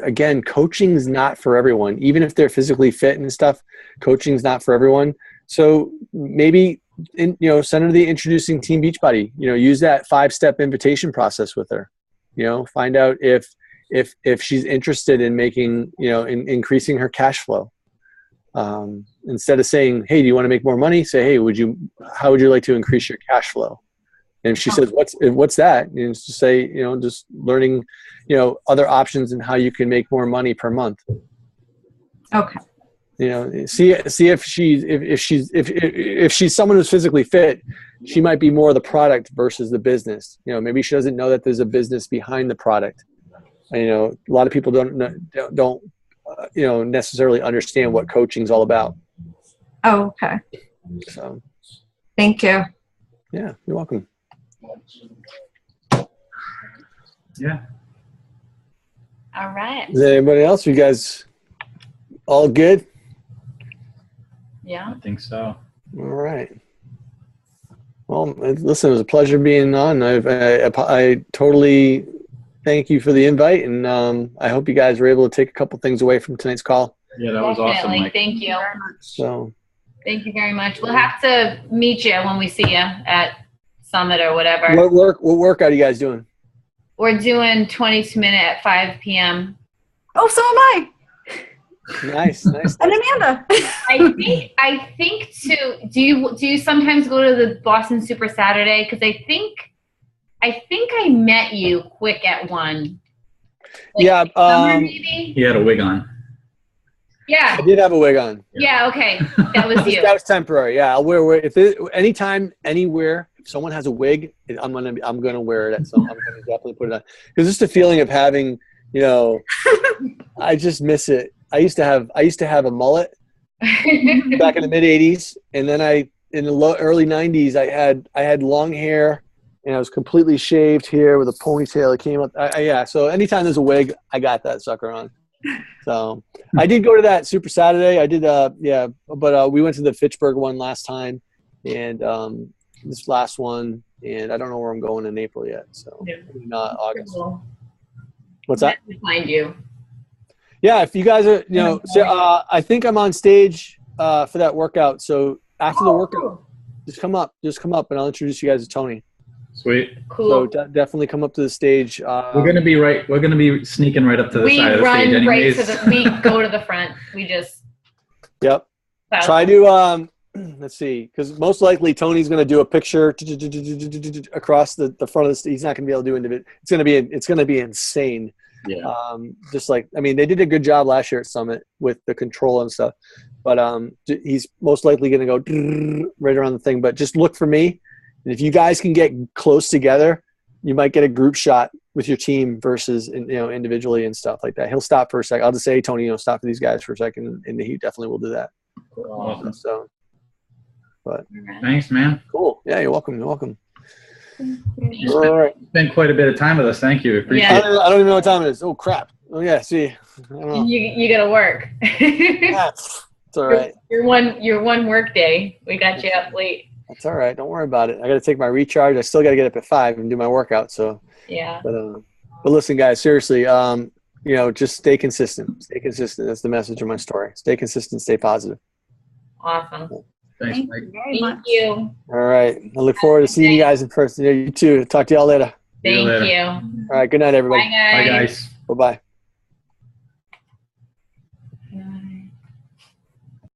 again, coaching's not for everyone, even if they're physically fit and stuff, coaching's not for everyone. So maybe, send her to the Introducing Team Beachbody, use that 5-step invitation process with her, find out if she's interested in making, in increasing her cash flow. Instead of saying, hey, do you want to make more money? Say, hey, how would you like to increase your cash flow? And if she says, what's that? Just to say, just learning, other options and how you can make more money per month. Okay. See if she's someone who's physically fit, she might be more the product versus the business. Maybe she doesn't know that there's a business behind the product. A lot of people don't necessarily understand what coaching's all about. Oh, okay. So, thank you. Yeah, you're welcome. Yeah. All right. Is there anybody else? You guys all good? Yeah. I think so. All right. Well, listen, it was a pleasure being on. I totally thank you for the invite, and I hope you guys were able to take a couple things away from tonight's call. Yeah, that was awesome, Mike. Thank you. So, thank you very much. We'll have to meet you when we see you at Summit or whatever. what workout are you guys doing? We're doing 22-minute at 5 p.m. Oh, so am I. Nice. And Amanda. I think too. Do you sometimes go to the Boston Super Saturday? Because I think I met you quick at one. Like, Yeah. summer maybe? He had a wig on. Yeah. I did have a wig on. Yeah. Okay. That was you. That was temporary. Yeah, I'll wear if it, anytime, anywhere. If someone has a wig, I'm gonna wear it. I'm gonna definitely put it on because just the feeling of having, I just miss it. I used to have a mullet back in the mid '80s, and then in the early '90s I had long hair, and I was completely shaved here with a ponytail. It came up. Yeah. So anytime there's a wig, I got that sucker on. So I did go to that Super Saturday. I did, but we went to the Fitchburg one last time, and this last one, and I don't know where I'm going in April yet. So not August. Cool. What's that? Find you. Yeah, if you guys are, so, I think I'm on stage for that workout. So after the workout, just come up, and I'll introduce you guys to Tony. Sweet. Cool. So definitely come up to the stage. We're gonna be sneaking right up to the side of the stage anyways. We go to the front. We just. Yep. Try to let's see, because most likely Tony's going to do a picture across the front of the stage. He's not going to be able to do it. It's going to be insane. Yeah. Just like, I mean, they did a good job last year at Summit with the control and stuff, but he's most likely going to go right around the thing. But just look for me, and if you guys can get close together, you might get a group shot with your team versus individually and stuff like that. He'll stop for a second. I'll just say, Tony, stop for these guys for a second, and he definitely will do that. Awesome. So. But thanks, man. Cool. Yeah, you're welcome. All right. Spent quite a bit of time with us. Thank you. Appreciate it. I don't even know what time it is. Oh crap. Oh yeah. See, I don't know. You gotta work. Yeah, it's all right. Your one work day. We got you up late. That's all right. Don't worry about it. I got to take my recharge. I still got to get up at 5 and do my workout. So yeah. But listen, guys. Seriously, just stay consistent. Stay consistent. That's the message of my story. Stay consistent. Stay positive. Awesome. Thanks, Mike. Thank you. All right. I look forward to seeing you guys in person. You too. Talk to y'all later. Thank you. All right. Good night, everybody. Bye, guys. Bye, guys. Bye-bye.